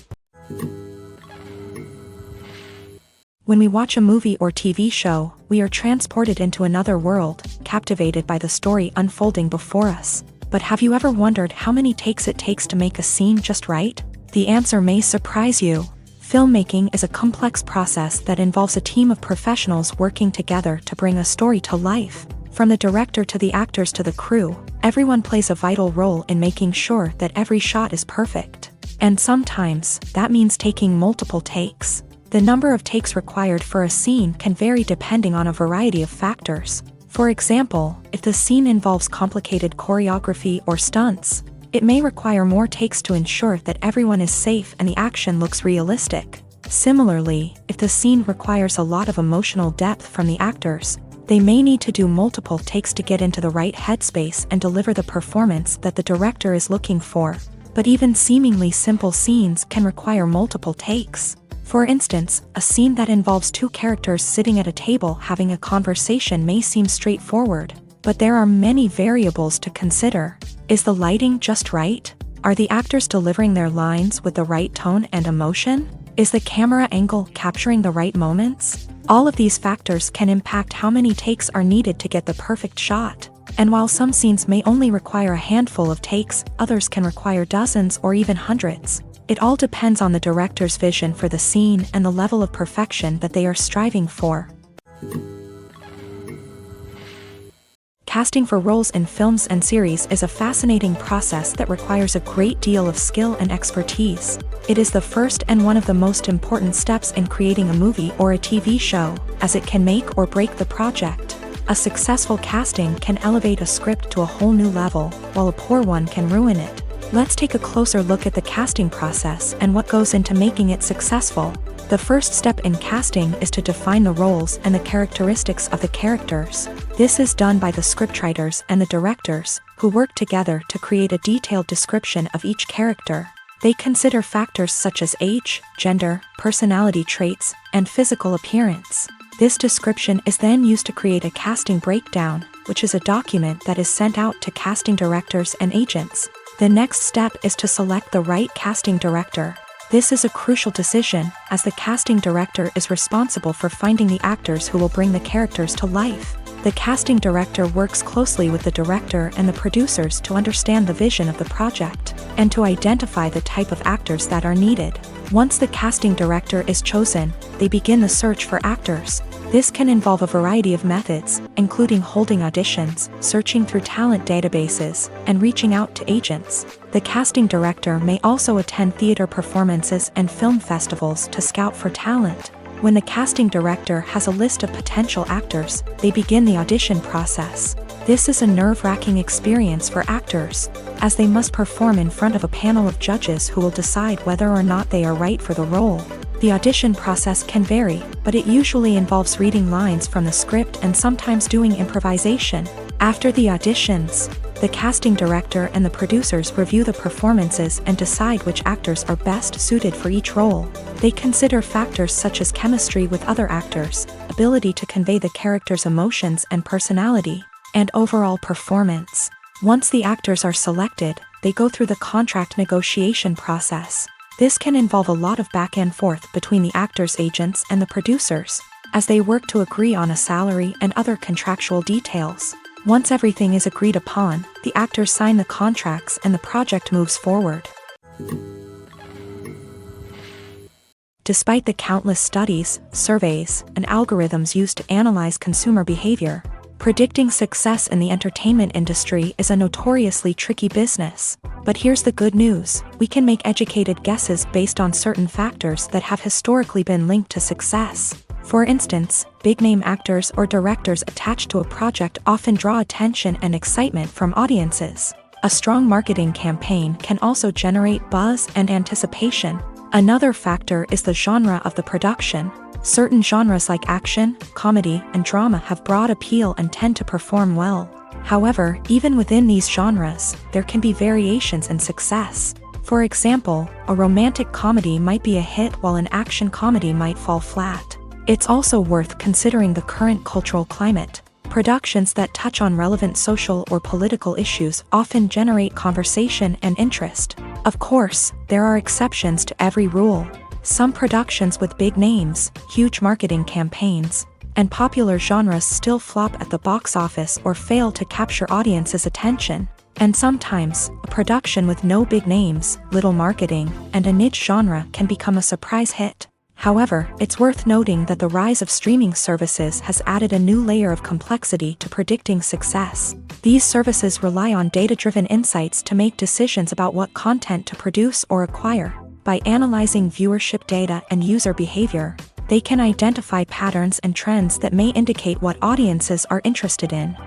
When we watch a movie or TV show, we are transported into another world, captivated by the story unfolding before us. But have you ever wondered how many takes it takes to make a scene just right? The answer may surprise you. Filmmaking is a complex process that involves a team of professionals working together to bring a story to life. From the director to the actors to the crew, everyone plays a vital role in making sure that every shot is perfect. And sometimes, that means taking multiple takes. The number of takes required for a scene can vary depending on a variety of factors. For example, if the scene involves complicated choreography or stunts, it may require more takes to ensure that everyone is safe and the action looks realistic. Similarly, if the scene requires a lot of emotional depth from the actors, they may need to do multiple takes to get into the right headspace and deliver the performance that the director is looking for. But even seemingly simple scenes can require multiple takes. For instance, a scene that involves two characters sitting at a table having a conversation may seem straightforward, but there are many variables to consider. Is the lighting just right? Are the actors delivering their lines with the right tone and emotion? Is the camera angle capturing the right moments? All of these factors can impact how many takes are needed to get the perfect shot. And while some scenes may only require a handful of takes, others can require dozens or even hundreds. It all depends on the director's vision for the scene and the level of perfection that they are striving for. Casting for roles in films and series is a fascinating process that requires a great deal of skill and expertise. It is the first and one of the most important steps in creating a movie or a TV show, as it can make or break the project. A successful casting can elevate a script to a whole new level, while a poor one can ruin it. Let's take a closer look at the casting process and what goes into making it successful. The first step in casting is to define the roles and the characteristics of the characters. This is done by the scriptwriters and the directors, who work together to create a detailed description of each character. They consider factors such as age, gender, personality traits, and physical appearance. This description is then used to create a casting breakdown, which is a document that is sent out to casting directors and agents. The next step is to select the right casting director. This is a crucial decision, as the casting director is responsible for finding the actors who will bring the characters to life. The casting director works closely with the director and the producers to understand the vision of the project, and to identify the type of actors that are needed. Once the casting director is chosen, they begin the search for actors. This can involve a variety of methods, including holding auditions, searching through talent databases, and reaching out to agents. The casting director may also attend theater performances and film festivals to scout for talent. When the casting director has a list of potential actors, they begin the audition process. This is a nerve-wracking experience for actors, as they must perform in front of a panel of judges who will decide whether or not they are right for the role. The audition process can vary, but it usually involves reading lines from the script and sometimes doing improvisation. After the auditions, the casting director and the producers review the performances and decide which actors are best suited for each role. They consider factors such as chemistry with other actors, ability to convey the character's emotions and personality, and overall performance. Once the actors are selected, they go through the contract negotiation process. This can involve a lot of back and forth between the actors' agents and the producers, as they work to agree on a salary and other contractual details. Once everything is agreed upon, the actors sign the contracts and the project moves forward. Despite the countless studies, surveys, and algorithms used to analyze consumer behavior, predicting success in the entertainment industry is a notoriously tricky business. But here's the good news: we can make educated guesses based on certain factors that have historically been linked to success. For instance, big-name actors or directors attached to a project often draw attention and excitement from audiences. A strong marketing campaign can also generate buzz and anticipation. Another factor is the genre of the production. Certain genres like action, comedy, and drama have broad appeal and tend to perform well. However, even within these genres, there can be variations in success. For example, a romantic comedy might be a hit while an action comedy might fall flat. It's also worth considering the current cultural climate. Productions that touch on relevant social or political issues often generate conversation and interest. Of course, there are exceptions to every rule. Some productions with big names, huge marketing campaigns, and popular genres still flop at the box office or fail to capture audiences' attention. And sometimes, a production with no big names, little marketing, and a niche genre can become a surprise hit. However, it's worth noting that the rise of streaming services has added a new layer of complexity to predicting success. These services rely on data-driven insights to make decisions about what content to produce or acquire. By analyzing viewership data and user behavior, they can identify patterns and trends that may indicate what audiences are interested in.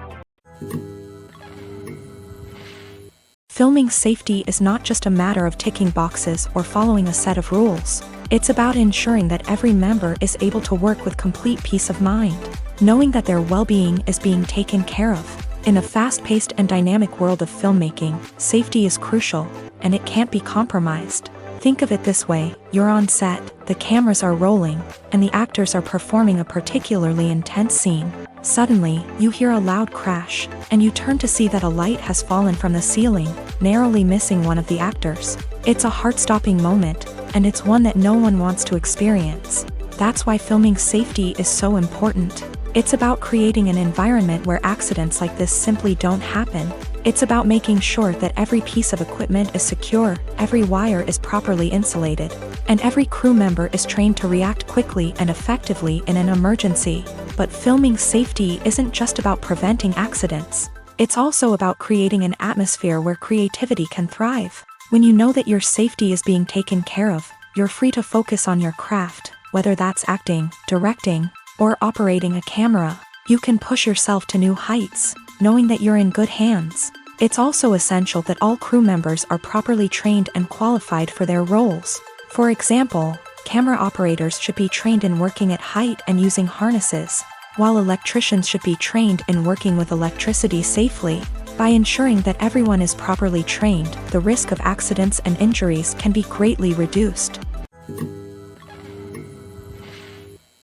Filming safety is not just a matter of ticking boxes or following a set of rules. It's about ensuring that every member is able to work with complete peace of mind, knowing that their well-being is being taken care of. In a fast-paced and dynamic world of filmmaking, safety is crucial, and it can't be compromised. Think of it this way: you're on set, the cameras are rolling, and the actors are performing a particularly intense scene. Suddenly, you hear a loud crash, and you turn to see that a light has fallen from the ceiling, narrowly missing one of the actors. It's a heart-stopping moment, and it's one that no one wants to experience. That's why filming safety is so important. It's about creating an environment where accidents like this simply don't happen. It's about making sure that every piece of equipment is secure, every wire is properly insulated, and every crew member is trained to react quickly and effectively in an emergency. But filming safety isn't just about preventing accidents. It's also about creating an atmosphere where creativity can thrive. When you know that your safety is being taken care of, you're free to focus on your craft, whether that's acting, directing, or operating a camera. You can push yourself to new heights, knowing that you're in good hands. It's also essential that all crew members are properly trained and qualified for their roles. For example, camera operators should be trained in working at height and using harnesses, while electricians should be trained in working with electricity safely. By ensuring that everyone is properly trained, the risk of accidents and injuries can be greatly reduced.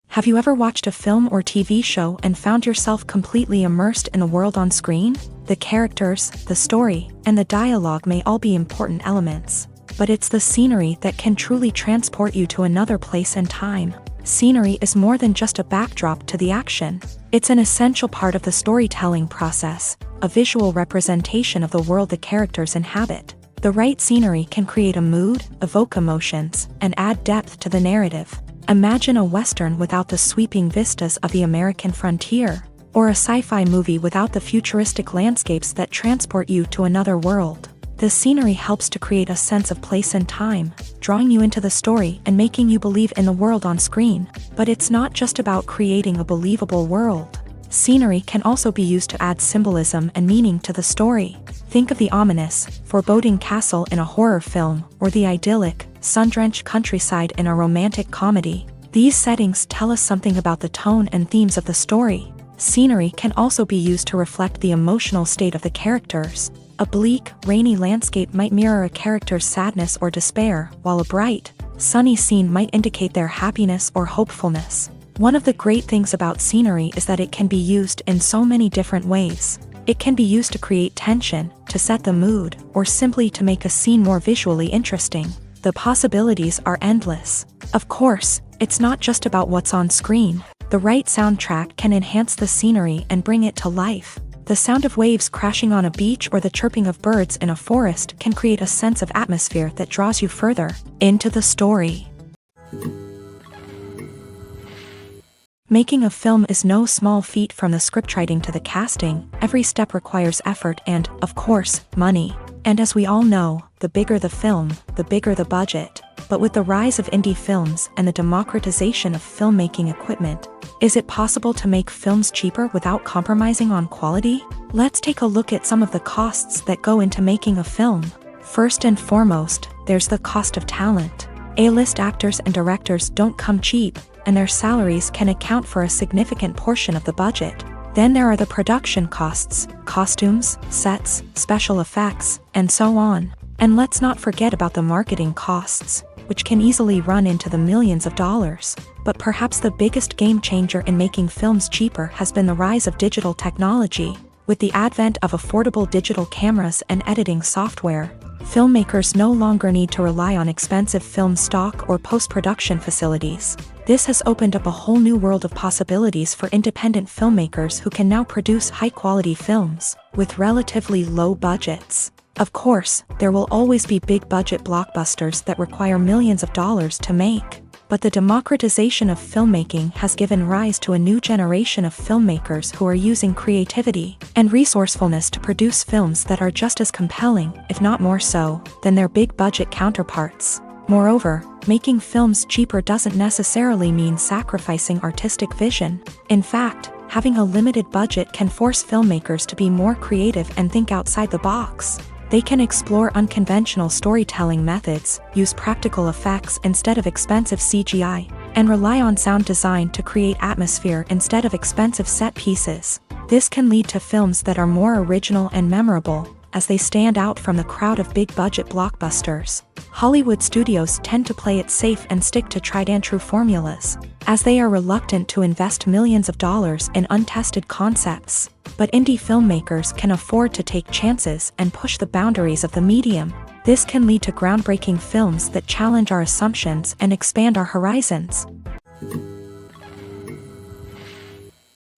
Have you ever watched a film or TV show and found yourself completely immersed in the world on screen? The characters, the story, and the dialogue may all be important elements, but it's the scenery that can truly transport you to another place and time. Scenery is more than just a backdrop to the action. It's an essential part of the storytelling process, a visual representation of the world the characters inhabit. The right scenery can create a mood, evoke emotions, and add depth to the narrative. Imagine a Western without the sweeping vistas of the American frontier, or a sci-fi movie without the futuristic landscapes that transport you to another world. The scenery helps to create a sense of place and time, drawing you into the story and making you believe in the world on screen. But it's not just about creating a believable world. Scenery can also be used to add symbolism and meaning to the story. Think of the ominous, foreboding castle in a horror film, or the idyllic, sun-drenched countryside in a romantic comedy. These settings tell us something about the tone and themes of the story. Scenery can also be used to reflect the emotional state of the characters. A bleak, rainy landscape might mirror a character's sadness or despair, while a bright, sunny scene might indicate their happiness or hopefulness. One of the great things about scenery is that it can be used in so many different ways. It can be used to create tension, to set the mood, or simply to make a scene more visually interesting. The possibilities are endless. Of course, it's not just about what's on screen. The right soundtrack can enhance the scenery and bring it to life. The sound of waves crashing on a beach or the chirping of birds in a forest can create a sense of atmosphere that draws you further into the story. Making a film is no small feat. From the scriptwriting to the casting, every step requires effort and, of course, money. And as we all know, the bigger the film, the bigger the budget. But with the rise of indie films and the democratization of filmmaking equipment, is it possible to make films cheaper without compromising on quality? Let's take a look at some of the costs that go into making a film. First and foremost, there's the cost of talent. A-list actors and directors don't come cheap, and their salaries can account for a significant portion of the budget. Then there are the production costs, costumes, sets, special effects, and so on. And let's not forget about the marketing costs, which can easily run into the millions of dollars. But perhaps the biggest game changer in making films cheaper has been the rise of digital technology. With the advent of affordable digital cameras and editing software, filmmakers no longer need to rely on expensive film stock or post-production facilities. This has opened up a whole new world of possibilities for independent filmmakers who can now produce high-quality films with relatively low budgets. Of course, there will always be big-budget blockbusters that require millions of dollars to make. But the democratization of filmmaking has given rise to a new generation of filmmakers who are using creativity and resourcefulness to produce films that are just as compelling, if not more so, than their big-budget counterparts. Moreover, making films cheaper doesn't necessarily mean sacrificing artistic vision. In fact, having a limited budget can force filmmakers to be more creative and think outside the box. They can explore unconventional storytelling methods, use practical effects instead of expensive CGI, and rely on sound design to create atmosphere instead of expensive set pieces. This can lead to films that are more original and memorable, as they stand out from the crowd of big-budget blockbusters. Hollywood studios tend to play it safe and stick to tried-and-true formulas, as they are reluctant to invest millions of dollars in untested concepts. But indie filmmakers can afford to take chances and push the boundaries of the medium. This can lead to groundbreaking films that challenge our assumptions and expand our horizons.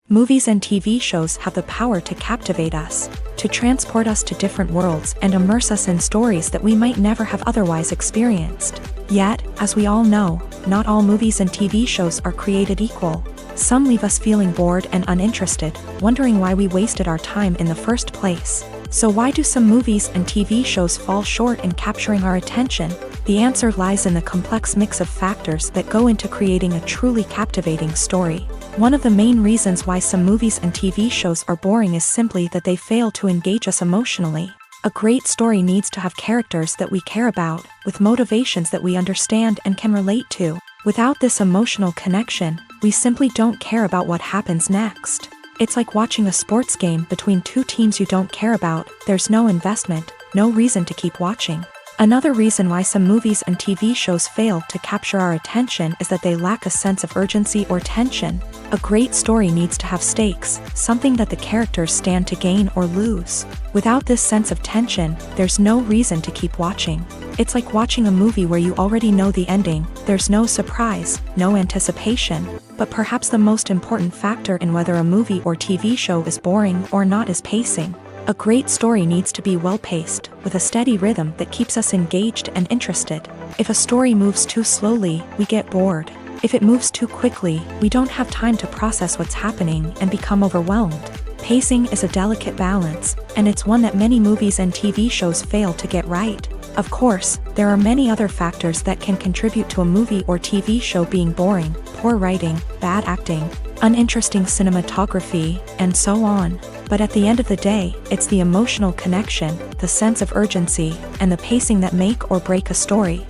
Movies and TV shows have the power to captivate us, to transport us to different worlds and immerse us in stories that we might never have otherwise experienced. Yet, as we all know, not all movies and TV shows are created equal. Some leave us feeling bored and uninterested, wondering why we wasted our time in the first place. So why do some movies and TV shows fall short in capturing our attention? The answer lies in the complex mix of factors that go into creating a truly captivating story. One of the main reasons why some movies and TV shows are boring is simply that they fail to engage us emotionally. A great story needs to have characters that we care about, with motivations that we understand and can relate to. Without this emotional connection, we simply don't care about what happens next. It's like watching a sports game between two teams you don't care about. There's no investment, no reason to keep watching. Another reason why some movies and TV shows fail to capture our attention is that they lack a sense of urgency or tension. A great story needs to have stakes, something that the characters stand to gain or lose. Without this sense of tension, there's no reason to keep watching. It's like watching a movie where you already know the ending. There's no surprise, no anticipation. But perhaps the most important factor in whether a movie or TV show is boring or not is pacing. A great story needs to be well-paced, with a steady rhythm that keeps us engaged and interested. If a story moves too slowly, we get bored. If it moves too quickly, we don't have time to process what's happening and become overwhelmed. Pacing is a delicate balance, and it's one that many movies and TV shows fail to get right. Of course, there are many other factors that can contribute to a movie or TV show being boring: poor writing, bad acting, uninteresting cinematography, and so on. But at the end of the day, it's the emotional connection, the sense of urgency, and the pacing that make or break a story.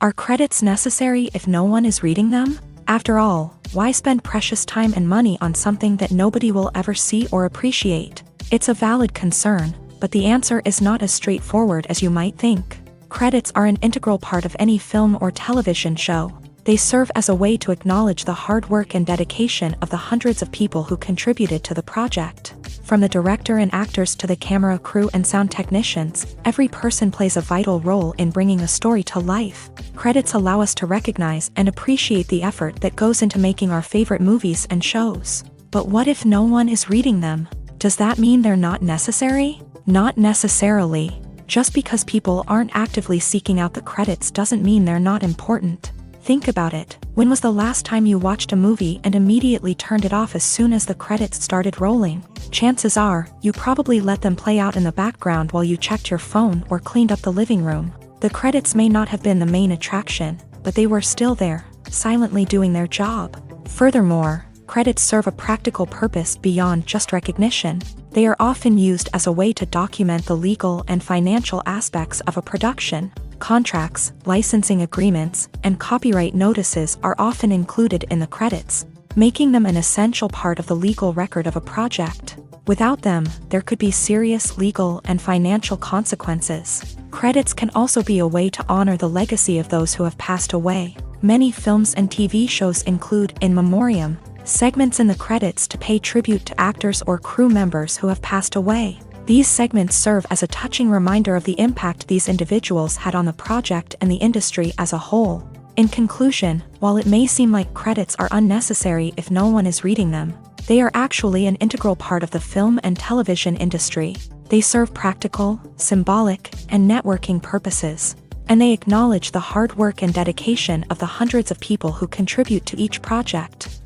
Are credits necessary if no one is reading them? After all, why spend precious time and money on something that nobody will ever see or appreciate? It's a valid concern, but the answer is not as straightforward as you might think. Credits are an integral part of any film or television show. They serve as a way to acknowledge the hard work and dedication of the hundreds of people who contributed to the project. From the director and actors to the camera crew and sound technicians, every person plays a vital role in bringing a story to life. Credits allow us to recognize and appreciate the effort that goes into making our favorite movies and shows. But what if no one is reading them? Does that mean they're not necessary? Not necessarily. Just because people aren't actively seeking out the credits doesn't mean they're not important. Think about it. When was the last time you watched a movie and immediately turned it off as soon as the credits started rolling? Chances are, you probably let them play out in the background while you checked your phone or cleaned up the living room. The credits may not have been the main attraction, but they were still there, silently doing their job. Furthermore, credits serve a practical purpose beyond just recognition. They are often used as a way to document the legal and financial aspects of a production. Contracts, licensing agreements, and copyright notices are often included in the credits, making them an essential part of the legal record of a project. Without them, there could be serious legal and financial consequences. Credits can also be a way to honor the legacy of those who have passed away. Many films and TV shows include in memoriam segments in the credits to pay tribute to actors or crew members who have passed away. These segments serve as a touching reminder of the impact these individuals had on the project and the industry as a whole. In conclusion, while it may seem like credits are unnecessary if no one is reading them, they are actually an integral part of the film and television industry. They serve practical, symbolic, and networking purposes, and they acknowledge the hard work and dedication of the hundreds of people who contribute to each project.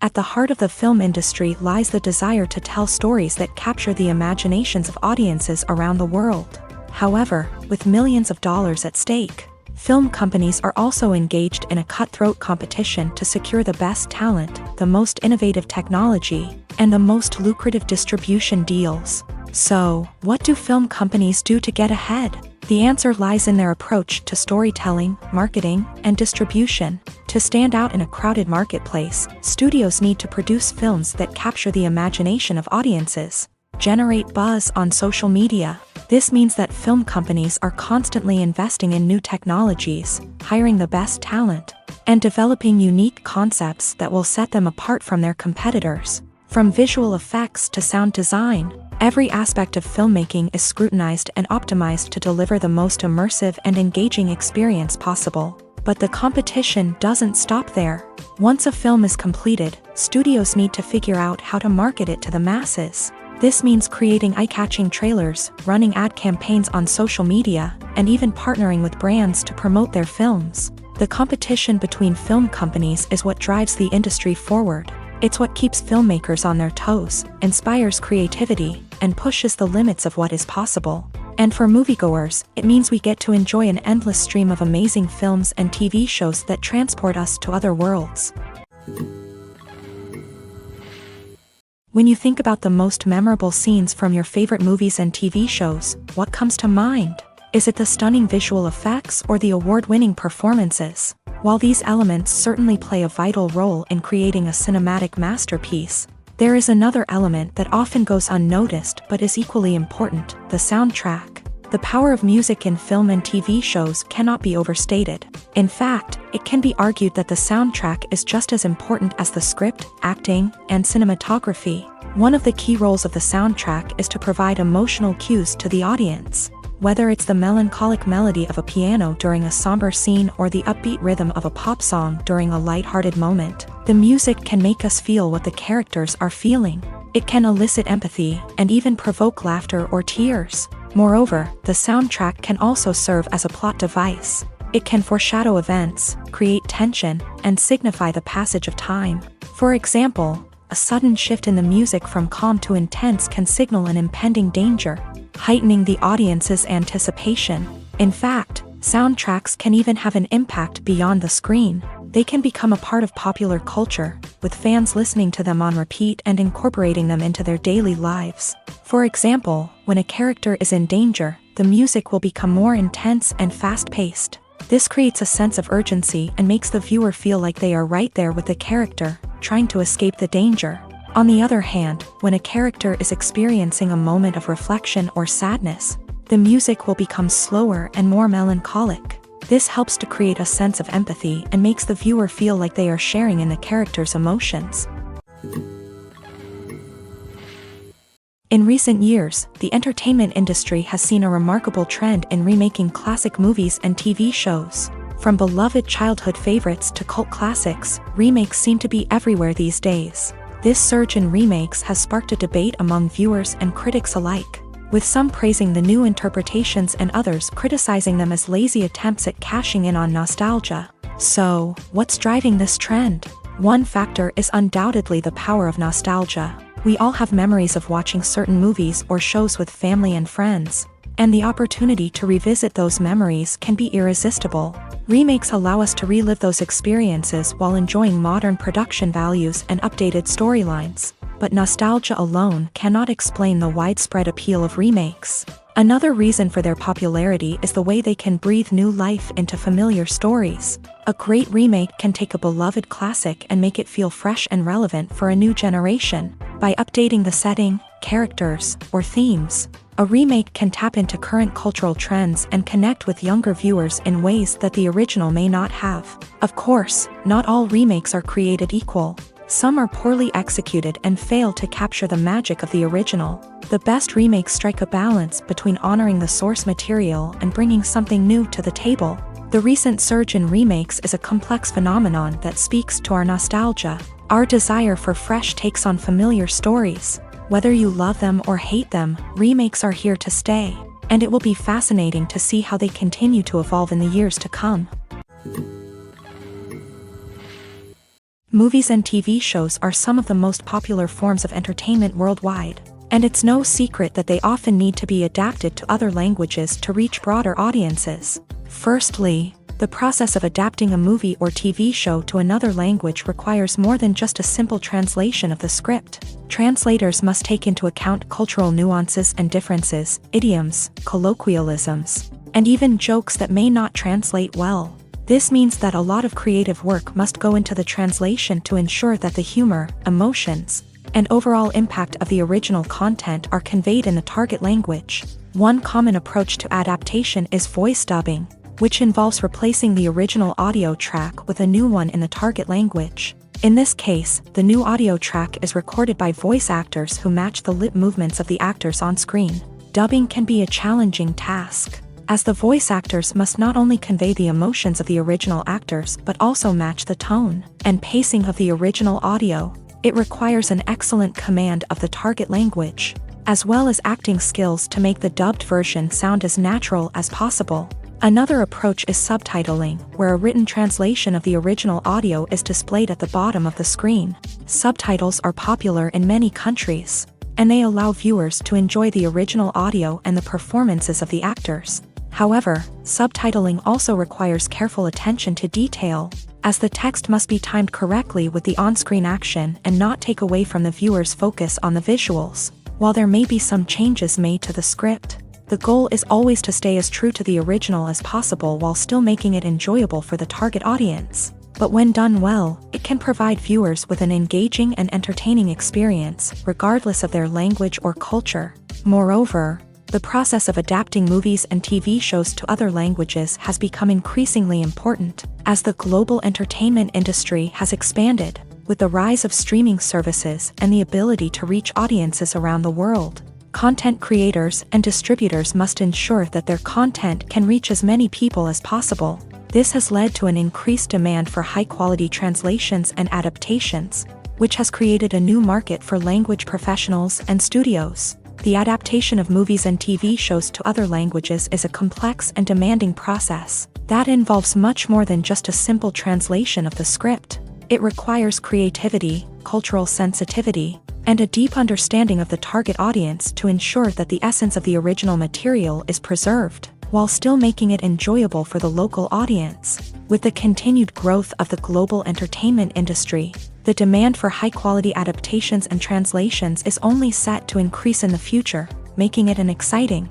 At the heart of the film industry lies the desire to tell stories that capture the imaginations of audiences around the world. However, with millions of dollars at stake, film companies are also engaged in a cutthroat competition to secure the best talent, the most innovative technology, and the most lucrative distribution deals. So, what do film companies do to get ahead? The answer lies in their approach to storytelling, marketing, and distribution. To stand out in a crowded marketplace, studios need to produce films that capture the imagination of audiences, generate buzz on social media. This means that film companies are constantly investing in new technologies, hiring the best talent, and developing unique concepts that will set them apart from their competitors. From visual effects to sound design, every aspect of filmmaking is scrutinized and optimized to deliver the most immersive and engaging experience possible. But the competition doesn't stop there. Once a film is completed, studios need to figure out how to market it to the masses. This means creating eye-catching trailers, running ad campaigns on social media, and even partnering with brands to promote their films. The competition between film companies is what drives the industry forward. It's what keeps filmmakers on their toes, inspires creativity, and pushes the limits of what is possible. And for moviegoers, it means we get to enjoy an endless stream of amazing films and TV shows that transport us to other worlds. When you think about the most memorable scenes from your favorite movies and TV shows, what comes to mind? Is it the stunning visual effects or the award-winning performances? While these elements certainly play a vital role in creating a cinematic masterpiece, there is another element that often goes unnoticed but is equally important: the soundtrack. The power of music in film and TV shows cannot be overstated. In fact, it can be argued that the soundtrack is just as important as the script, acting, and cinematography. One of the key roles of the soundtrack is to provide emotional cues to the audience. Whether it's the melancholic melody of a piano during a somber scene or the upbeat rhythm of a pop song during a light-hearted moment, the music can make us feel what the characters are feeling. It can elicit empathy and even provoke laughter or tears. Moreover, the soundtrack can also serve as a plot device. It can foreshadow events, create tension, and signify the passage of time. For example, a sudden shift in the music from calm to intense can signal an impending danger, heightening the audience's anticipation. In fact, soundtracks can even have an impact beyond the screen. They can become a part of popular culture, with fans listening to them on repeat and incorporating them into their daily lives. For example, when a character is in danger, the music will become more intense and fast-paced. This creates a sense of urgency and makes the viewer feel like they are right there with the character, trying to escape the danger. On the other hand, when a character is experiencing a moment of reflection or sadness, the music will become slower and more melancholic. This helps to create a sense of empathy and makes the viewer feel like they are sharing in the character's emotions. In recent years, the entertainment industry has seen a remarkable trend in remaking classic movies and TV shows. From beloved childhood favorites to cult classics, remakes seem to be everywhere these days. This surge in remakes has sparked a debate among viewers and critics alike, with some praising the new interpretations and others criticizing them as lazy attempts at cashing in on nostalgia. So, what's driving this trend? One factor is undoubtedly the power of nostalgia. We all have memories of watching certain movies or shows with family and friends, and the opportunity to revisit those memories can be irresistible. Remakes allow us to relive those experiences while enjoying modern production values and updated storylines. But nostalgia alone cannot explain the widespread appeal of remakes. Another reason for their popularity is the way they can breathe new life into familiar stories. A great remake can take a beloved classic and make it feel fresh and relevant for a new generation. By updating the setting, characters, or themes, a remake can tap into current cultural trends and connect with younger viewers in ways that the original may not have. Of course, not all remakes are created equal. Some are poorly executed and fail to capture the magic of the original. The best remakes strike a balance between honoring the source material and bringing something new to the table. The recent surge in remakes is a complex phenomenon that speaks to our nostalgia, our desire for fresh takes on familiar stories. Whether you love them or hate them, remakes are here to stay, and it will be fascinating to see how they continue to evolve in the years to come. Movies and TV shows are some of the most popular forms of entertainment worldwide, and it's no secret that they often need to be adapted to other languages to reach broader audiences. Firstly, the process of adapting a movie or TV show to another language requires more than just a simple translation of the script. Translators must take into account cultural nuances and differences, idioms, colloquialisms, and even jokes that may not translate well. This means that a lot of creative work must go into the translation to ensure that the humor, emotions, and overall impact of the original content are conveyed in the target language. One common approach to adaptation is voice dubbing, which involves replacing the original audio track with a new one in the target language. In this case, the new audio track is recorded by voice actors who match the lip movements of the actors on screen. Dubbing can be a challenging task, as the voice actors must not only convey the emotions of the original actors but also match the tone and pacing of the original audio. It requires an excellent command of the target language, as well as acting skills to make the dubbed version sound as natural as possible. Another approach is subtitling, where a written translation of the original audio is displayed at the bottom of the screen. Subtitles are popular in many countries, and they allow viewers to enjoy the original audio and the performances of the actors. However, subtitling also requires careful attention to detail, as the text must be timed correctly with the on-screen action and not take away from the viewer's focus on the visuals. While there may be some changes made to the script, the goal is always to stay as true to the original as possible while still making it enjoyable for the target audience. But when done well, it can provide viewers with an engaging and entertaining experience, regardless of their language or culture. Moreover, the process of adapting movies and TV shows to other languages has become increasingly important, as the global entertainment industry has expanded, with the rise of streaming services and the ability to reach audiences around the world. Content creators and distributors must ensure that their content can reach as many people as possible. This has led to an increased demand for high-quality translations and adaptations, which has created a new market for language professionals and studios. The adaptation of movies and TV shows to other languages is a complex and demanding process that involves much more than just a simple translation of the script. It requires creativity, cultural sensitivity, and a deep understanding of the target audience to ensure that the essence of the original material is preserved, while still making it enjoyable for the local audience. With the continued growth of the global entertainment industry, the demand for high-quality adaptations and translations is only set to increase in the future, making it an exciting.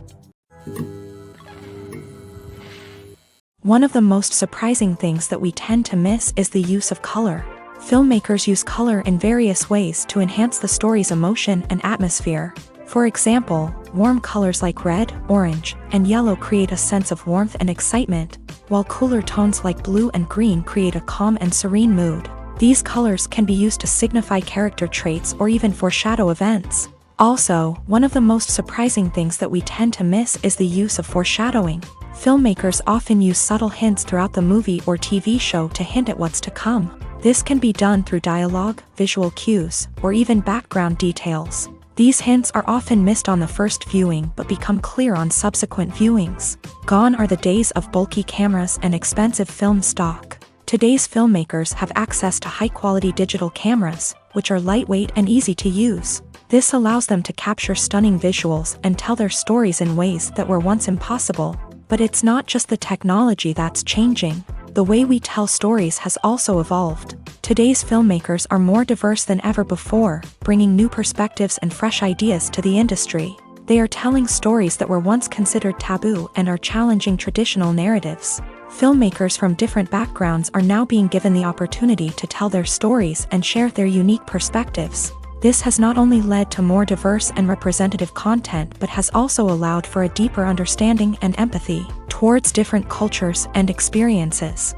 One of the most surprising things that we tend to miss is the use of color. Filmmakers use color in various ways to enhance the story's emotion and atmosphere. For example, warm colors like red, orange, and yellow create a sense of warmth and excitement, while cooler tones like blue and green create a calm and serene mood. These colors can be used to signify character traits or even foreshadow events. Also, one of the most surprising things that we tend to miss is the use of foreshadowing. Filmmakers often use subtle hints throughout the movie or TV show to hint at what's to come. This can be done through dialogue, visual cues, or even background details. These hints are often missed on the first viewing but become clear on subsequent viewings. Gone are the days of bulky cameras and expensive film stock. Today's filmmakers have access to high-quality digital cameras, which are lightweight and easy to use. This allows them to capture stunning visuals and tell their stories in ways that were once impossible. But it's not just the technology that's changing. The way we tell stories has also evolved. Today's filmmakers are more diverse than ever before, bringing new perspectives and fresh ideas to the industry. They are telling stories that were once considered taboo and are challenging traditional narratives. Filmmakers from different backgrounds are now being given the opportunity to tell their stories and share their unique perspectives. This has not only led to more diverse and representative content but has also allowed for a deeper understanding and empathy towards different cultures and experiences.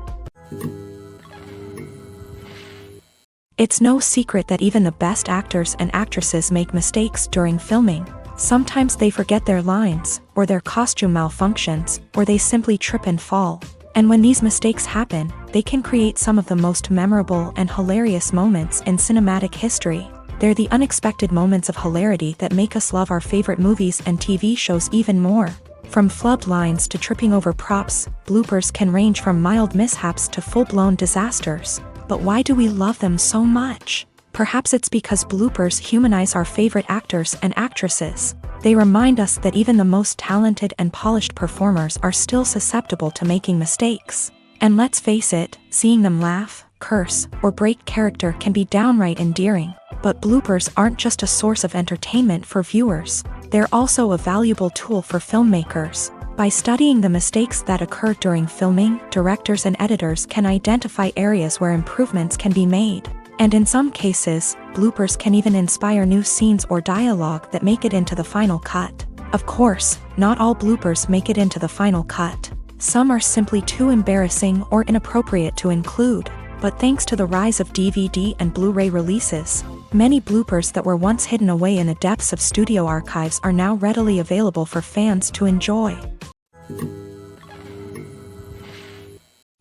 It's no secret that even the best actors and actresses make mistakes during filming. Sometimes they forget their lines, or their costume malfunctions, or they simply trip and fall. And when these mistakes happen, they can create some of the most memorable and hilarious moments in cinematic history. They're the unexpected moments of hilarity that make us love our favorite movies and TV shows even more. From flubbed lines to tripping over props, bloopers can range from mild mishaps to full-blown disasters. But why do we love them so much? Perhaps it's because bloopers humanize our favorite actors and actresses. They remind us that even the most talented and polished performers are still susceptible to making mistakes. And let's face it, seeing them laugh, curse, or break character can be downright endearing. But bloopers aren't just a source of entertainment for viewers. They're also a valuable tool for filmmakers. By studying the mistakes that occur during filming, directors and editors can identify areas where improvements can be made. And in some cases, bloopers can even inspire new scenes or dialogue that make it into the final cut. Of course, not all bloopers make it into the final cut. Some are simply too embarrassing or inappropriate to include. But thanks to the rise of DVD and Blu-ray releases, many bloopers that were once hidden away in the depths of studio archives are now readily available for fans to enjoy.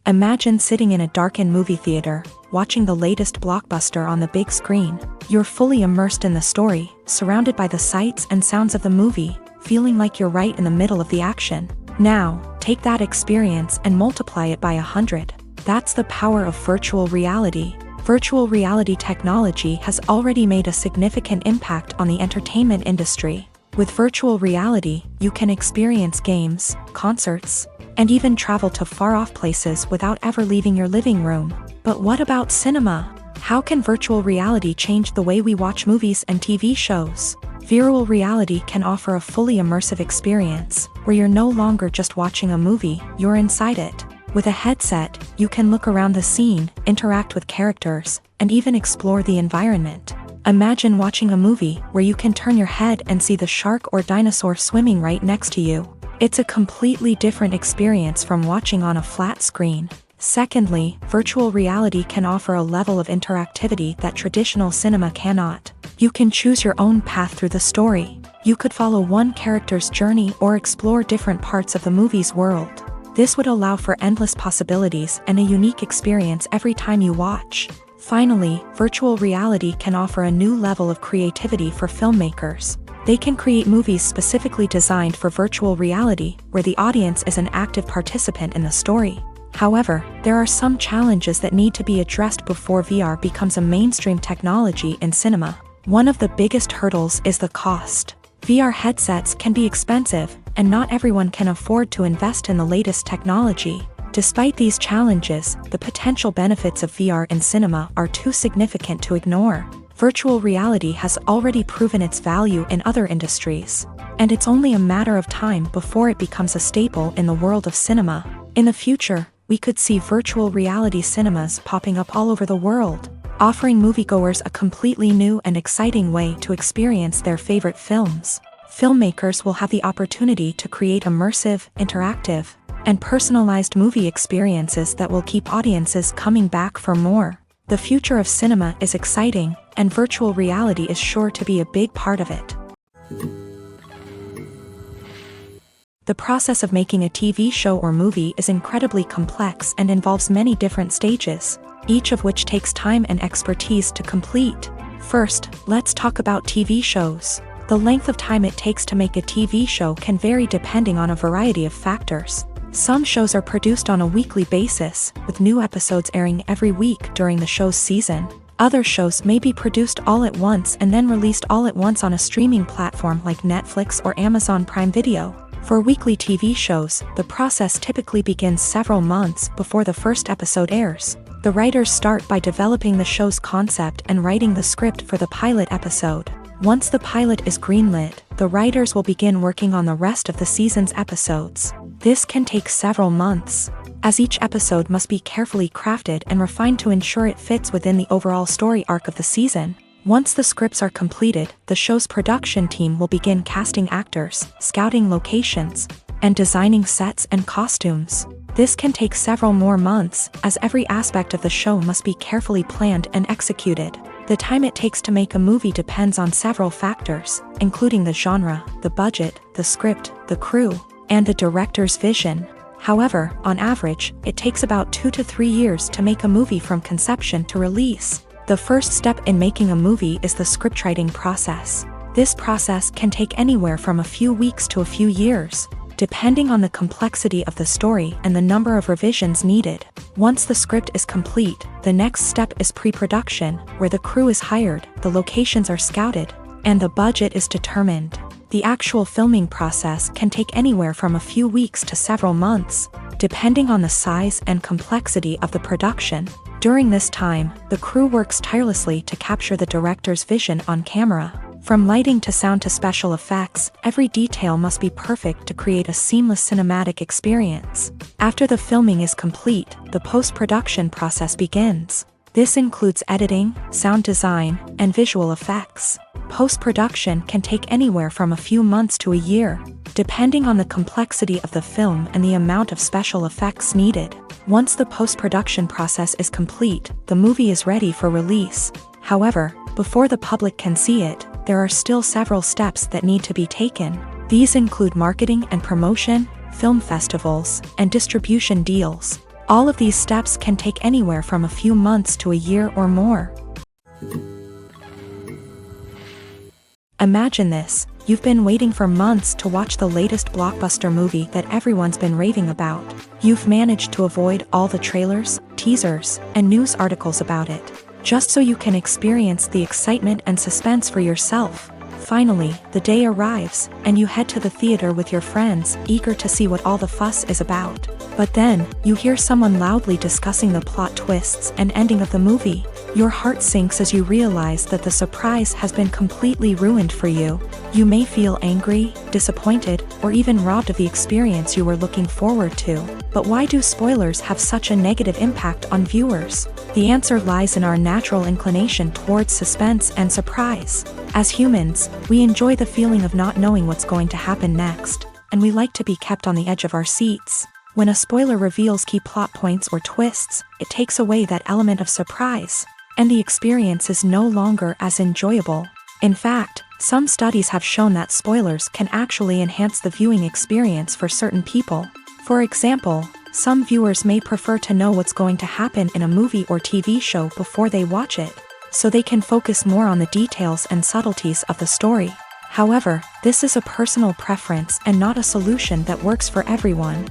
Imagine sitting in a darkened movie theater, watching the latest blockbuster on the big screen. You're fully immersed in the story, surrounded by the sights and sounds of the movie, feeling like you're right in the middle of the action. Now, take that experience and multiply it by 100. That's the power of virtual reality. Virtual reality technology has already made a significant impact on the entertainment industry. With virtual reality, you can experience games, concerts, and even travel to far-off places without ever leaving your living room. But what about cinema? How can virtual reality change the way we watch movies and TV shows? Virtual reality can offer a fully immersive experience, where you're no longer just watching a movie, you're inside it. With a headset, you can look around the scene, interact with characters, and even explore the environment. Imagine watching a movie where you can turn your head and see the shark or dinosaur swimming right next to you. It's a completely different experience from watching on a flat screen. Secondly, virtual reality can offer a level of interactivity that traditional cinema cannot. You can choose your own path through the story. You could follow one character's journey or explore different parts of the movie's world. This would allow for endless possibilities and a unique experience every time you watch. Finally, virtual reality can offer a new level of creativity for filmmakers. They can create movies specifically designed for virtual reality, where the audience is an active participant in the story. However, there are some challenges that need to be addressed before VR becomes a mainstream technology in cinema. One of the biggest hurdles is the cost. VR headsets can be expensive, and not everyone can afford to invest in the latest technology. Despite these challenges, the potential benefits of VR in cinema are too significant to ignore. Virtual reality has already proven its value in other industries, and it's only a matter of time before it becomes a staple in the world of cinema. In the future, we could see virtual reality cinemas popping up all over the world, offering moviegoers a completely new and exciting way to experience their favorite films. Filmmakers will have the opportunity to create immersive, interactive, and personalized movie experiences that will keep audiences coming back for more. The future of cinema is exciting, and virtual reality is sure to be a big part of it. The process of making a TV show or movie is incredibly complex and involves many different stages, each of which takes time and expertise to complete. First, let's talk about TV shows. The length of time it takes to make a TV show can vary depending on a variety of factors. Some shows are produced on a weekly basis, with new episodes airing every week during the show's season. Other shows may be produced all at once and then released all at once on a streaming platform like Netflix or Amazon Prime Video. For weekly TV shows, the process typically begins several months before the first episode airs. The writers start by developing the show's concept and writing the script for the pilot episode. Once the pilot is greenlit, the writers will begin working on the rest of the season's episodes. This can take several months, as each episode must be carefully crafted and refined to ensure it fits within the overall story arc of the season. Once the scripts are completed, the show's production team will begin casting actors, scouting locations, and designing sets and costumes. This can take several more months, as every aspect of the show must be carefully planned and executed. The time it takes to make a movie depends on several factors, including the genre, the budget, the script, the crew, and the director's vision. However, on average, it takes about 2 to 3 years to make a movie from conception to release. The first step in making a movie is the scriptwriting process. This process can take anywhere from a few weeks to a few years, depending on the complexity of the story and the number of revisions needed. Once the script is complete, the next step is pre-production, where the crew is hired, the locations are scouted, and the budget is determined. The actual filming process can take anywhere from a few weeks to several months, depending on the size and complexity of the production. During this time, the crew works tirelessly to capture the director's vision on camera. From lighting to sound to special effects, every detail must be perfect to create a seamless cinematic experience. After the filming is complete, the post-production process begins. This includes editing, sound design, and visual effects. Post-production can take anywhere from a few months to a year, depending on the complexity of the film and the amount of special effects needed. Once the post-production process is complete, the movie is ready for release. However, before the public can see it, there are still several steps that need to be taken. These include marketing and promotion, film festivals, and distribution deals. All of these steps can take anywhere from a few months to a year or more. Imagine this: you've been waiting for months to watch the latest blockbuster movie that everyone's been raving about. You've managed to avoid all the trailers, teasers, and news articles about it, just so you can experience the excitement and suspense for yourself. Finally, the day arrives, and you head to the theater with your friends, eager to see what all the fuss is about. But then, you hear someone loudly discussing the plot twists and ending of the movie. Your heart sinks as you realize that the surprise has been completely ruined for you. You may feel angry, disappointed, or even robbed of the experience you were looking forward to. But why do spoilers have such a negative impact on viewers? The answer lies in our natural inclination towards suspense and surprise. As humans, we enjoy the feeling of not knowing what's going to happen next, and we like to be kept on the edge of our seats. When a spoiler reveals key plot points or twists, it takes away that element of surprise, and the experience is no longer as enjoyable. In fact, some studies have shown that spoilers can actually enhance the viewing experience for certain people. For example, some viewers may prefer to know what's going to happen in a movie or TV show before they watch it, so they can focus more on the details and subtleties of the story. However, this is a personal preference and not a solution that works for everyone.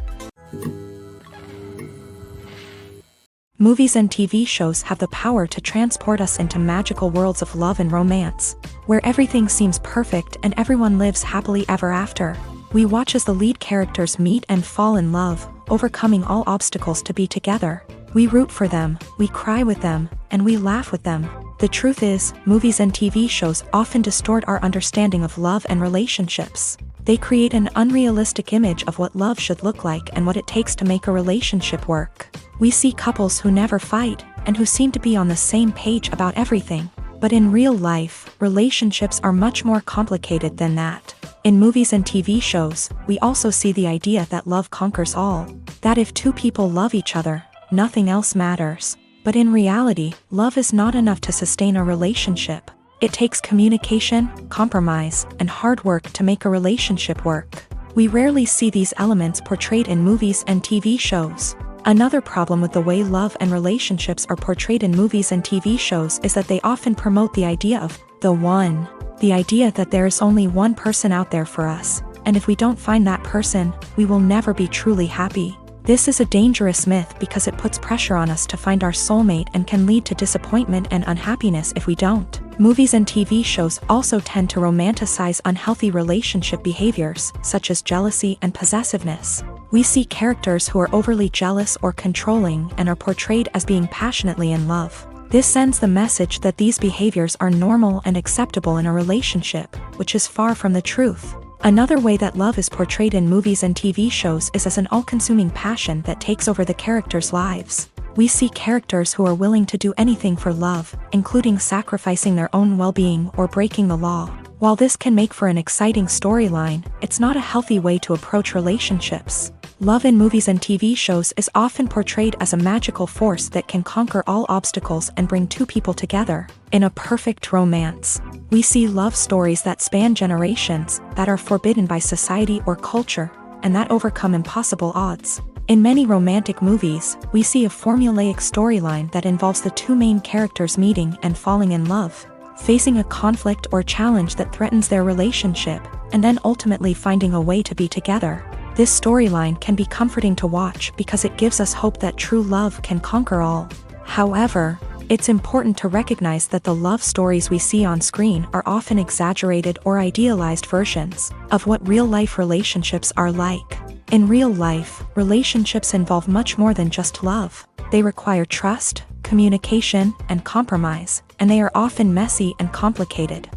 Movies and TV shows have the power to transport us into magical worlds of love and romance, where everything seems perfect and everyone lives happily ever after. We watch as the lead characters meet and fall in love, overcoming all obstacles to be together. We root for them, we cry with them, and we laugh with them. The truth is, movies and TV shows often distort our understanding of love and relationships. They create an unrealistic image of what love should look like and what it takes to make a relationship work. We see couples who never fight, and who seem to be on the same page about everything. But in real life, relationships are much more complicated than that. In movies and TV shows, we also see the idea that love conquers all. That if two people love each other, nothing else matters. But in reality, love is not enough to sustain a relationship. It takes communication, compromise, and hard work to make a relationship work. We rarely see these elements portrayed in movies and TV shows. Another problem with the way love and relationships are portrayed in movies and TV shows is that they often promote the idea of the one. The idea that there is only one person out there for us, and if we don't find that person, we will never be truly happy. This is a dangerous myth because it puts pressure on us to find our soulmate and can lead to disappointment and unhappiness if we don't. Movies and TV shows also tend to romanticize unhealthy relationship behaviors, such as jealousy and possessiveness. We see characters who are overly jealous or controlling and are portrayed as being passionately in love. This sends the message that these behaviors are normal and acceptable in a relationship, which is far from the truth. Another way that love is portrayed in movies and TV shows is as an all-consuming passion that takes over the characters' lives. We see characters who are willing to do anything for love, including sacrificing their own well-being or breaking the law. While this can make for an exciting storyline, it's not a healthy way to approach relationships. Love in movies and TV shows is often portrayed as a magical force that can conquer all obstacles and bring two people together. In a perfect romance, we see love stories that span generations, that are forbidden by society or culture, and that overcome impossible odds. In many romantic movies, we see a formulaic storyline that involves the two main characters meeting and falling in love, facing a conflict or challenge that threatens their relationship, and then ultimately finding a way to be together. This storyline can be comforting to watch because it gives us hope that true love can conquer all. However, it's important to recognize that the love stories we see on screen are often exaggerated or idealized versions of what real-life relationships are like. In real life, relationships involve much more than just love. They require trust, communication, and compromise, and they are often messy and complicated.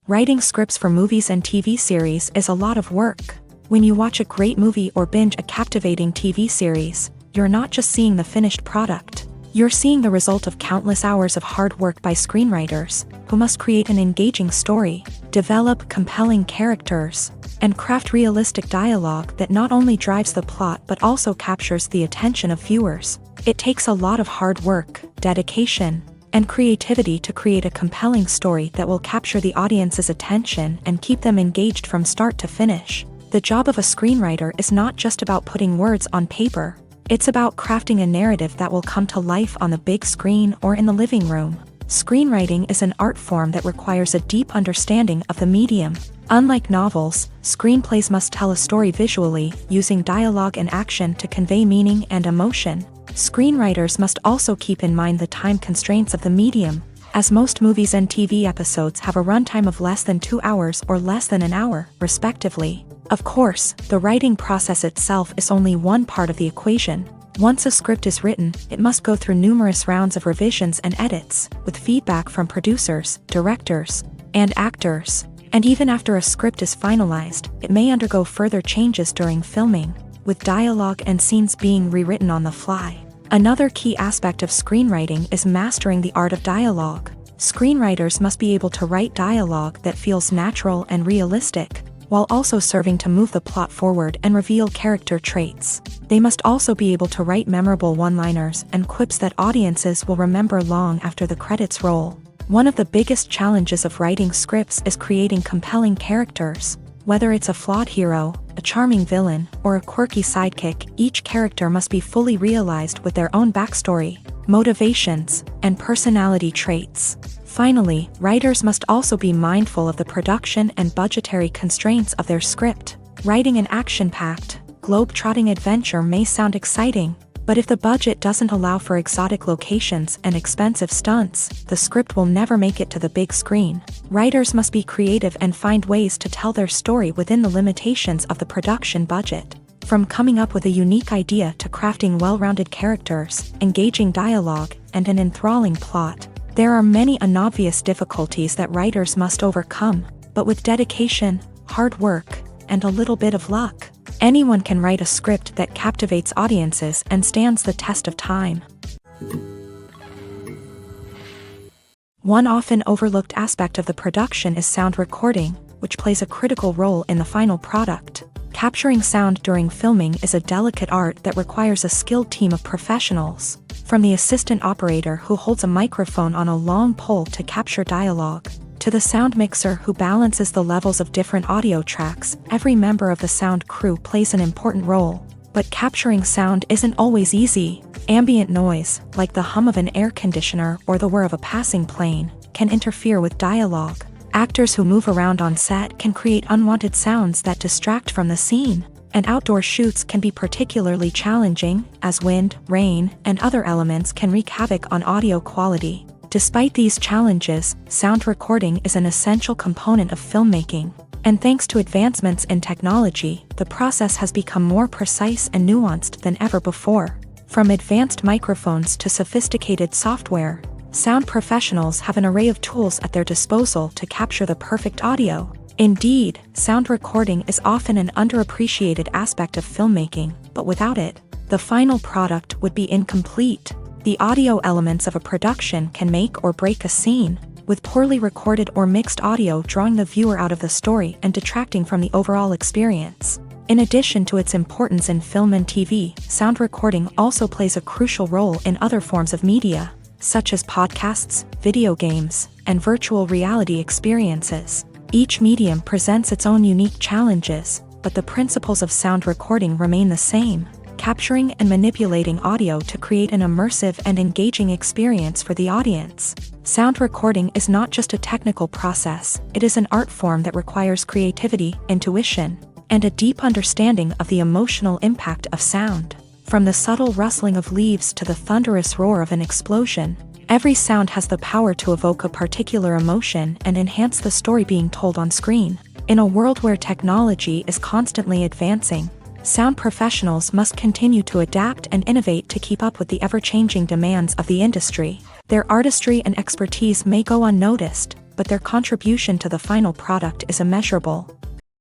Writing scripts for movies and TV series is a lot of work. When you watch a great movie or binge a captivating TV series, you're not just seeing the finished product. You're seeing the result of countless hours of hard work by screenwriters, who must create an engaging story, develop compelling characters, and craft realistic dialogue that not only drives the plot but also captures the attention of viewers. It takes a lot of hard work, dedication, and creativity to create a compelling story that will capture the audience's attention and keep them engaged from start to finish. The job of a screenwriter is not just about putting words on paper. It's about crafting a narrative that will come to life on the big screen or in the living room. Screenwriting is an art form that requires a deep understanding of the medium. Unlike novels, screenplays must tell a story visually, using dialogue and action to convey meaning and emotion. Screenwriters must also keep in mind the time constraints of the medium, as most movies and TV episodes have a runtime of less than 2 hours or less than an hour, respectively. Of course, the writing process itself is only one part of the equation. Once a script is written, it must go through numerous rounds of revisions and edits, with feedback from producers, directors, and actors. And even after a script is finalized, it may undergo further changes during filming, with dialogue and scenes being rewritten on the fly. Another key aspect of screenwriting is mastering the art of dialogue. Screenwriters must be able to write dialogue that feels natural and realistic, while also serving to move the plot forward and reveal character traits. They must also be able to write memorable one-liners and quips that audiences will remember long after the credits roll. One of the biggest challenges of writing scripts is creating compelling characters. Whether it's a flawed hero, a charming villain, or a quirky sidekick, each character must be fully realized with their own backstory, motivations, and personality traits. Finally, writers must also be mindful of the production and budgetary constraints of their script. Writing an action-packed, globe-trotting adventure may sound exciting, but if the budget doesn't allow for exotic locations and expensive stunts, the script will never make it to the big screen. Writers must be creative and find ways to tell their story within the limitations of the production budget. From coming up with a unique idea to crafting well-rounded characters, engaging dialogue, and an enthralling plot, there are many unobvious difficulties that writers must overcome, but with dedication, hard work, and a little bit of luck, anyone can write a script that captivates audiences and stands the test of time. One often overlooked aspect of the production is sound recording, which plays a critical role in the final product. Capturing sound during filming is a delicate art that requires a skilled team of professionals. From the assistant operator who holds a microphone on a long pole to capture dialogue, to the sound mixer who balances the levels of different audio tracks, every member of the sound crew plays an important role. But capturing sound isn't always easy. Ambient noise, like the hum of an air conditioner or the whir of a passing plane, can interfere with dialogue. Actors who move around on set can create unwanted sounds that distract from the scene. And outdoor shoots can be particularly challenging, as wind, rain, and other elements can wreak havoc on audio quality. Despite these challenges, sound recording is an essential component of filmmaking. And thanks to advancements in technology, the process has become more precise and nuanced than ever before. From advanced microphones to sophisticated software, sound professionals have an array of tools at their disposal to capture the perfect audio. Indeed, sound recording is often an underappreciated aspect of filmmaking, but without it, the final product would be incomplete. The audio elements of a production can make or break a scene, with poorly recorded or mixed audio drawing the viewer out of the story and detracting from the overall experience. In addition to its importance in film and TV, sound recording also plays a crucial role in other forms of media, such as podcasts, video games, and virtual reality experiences. Each medium presents its own unique challenges, but the principles of sound recording remain the same, capturing and manipulating audio to create an immersive and engaging experience for the audience. Sound recording is not just a technical process, it is an art form that requires creativity, intuition, and a deep understanding of the emotional impact of sound. From the subtle rustling of leaves to the thunderous roar of an explosion, every sound has the power to evoke a particular emotion and enhance the story being told on screen. In a world where technology is constantly advancing, sound professionals must continue to adapt and innovate to keep up with the ever-changing demands of the industry. Their artistry and expertise may go unnoticed, but their contribution to the final product is immeasurable.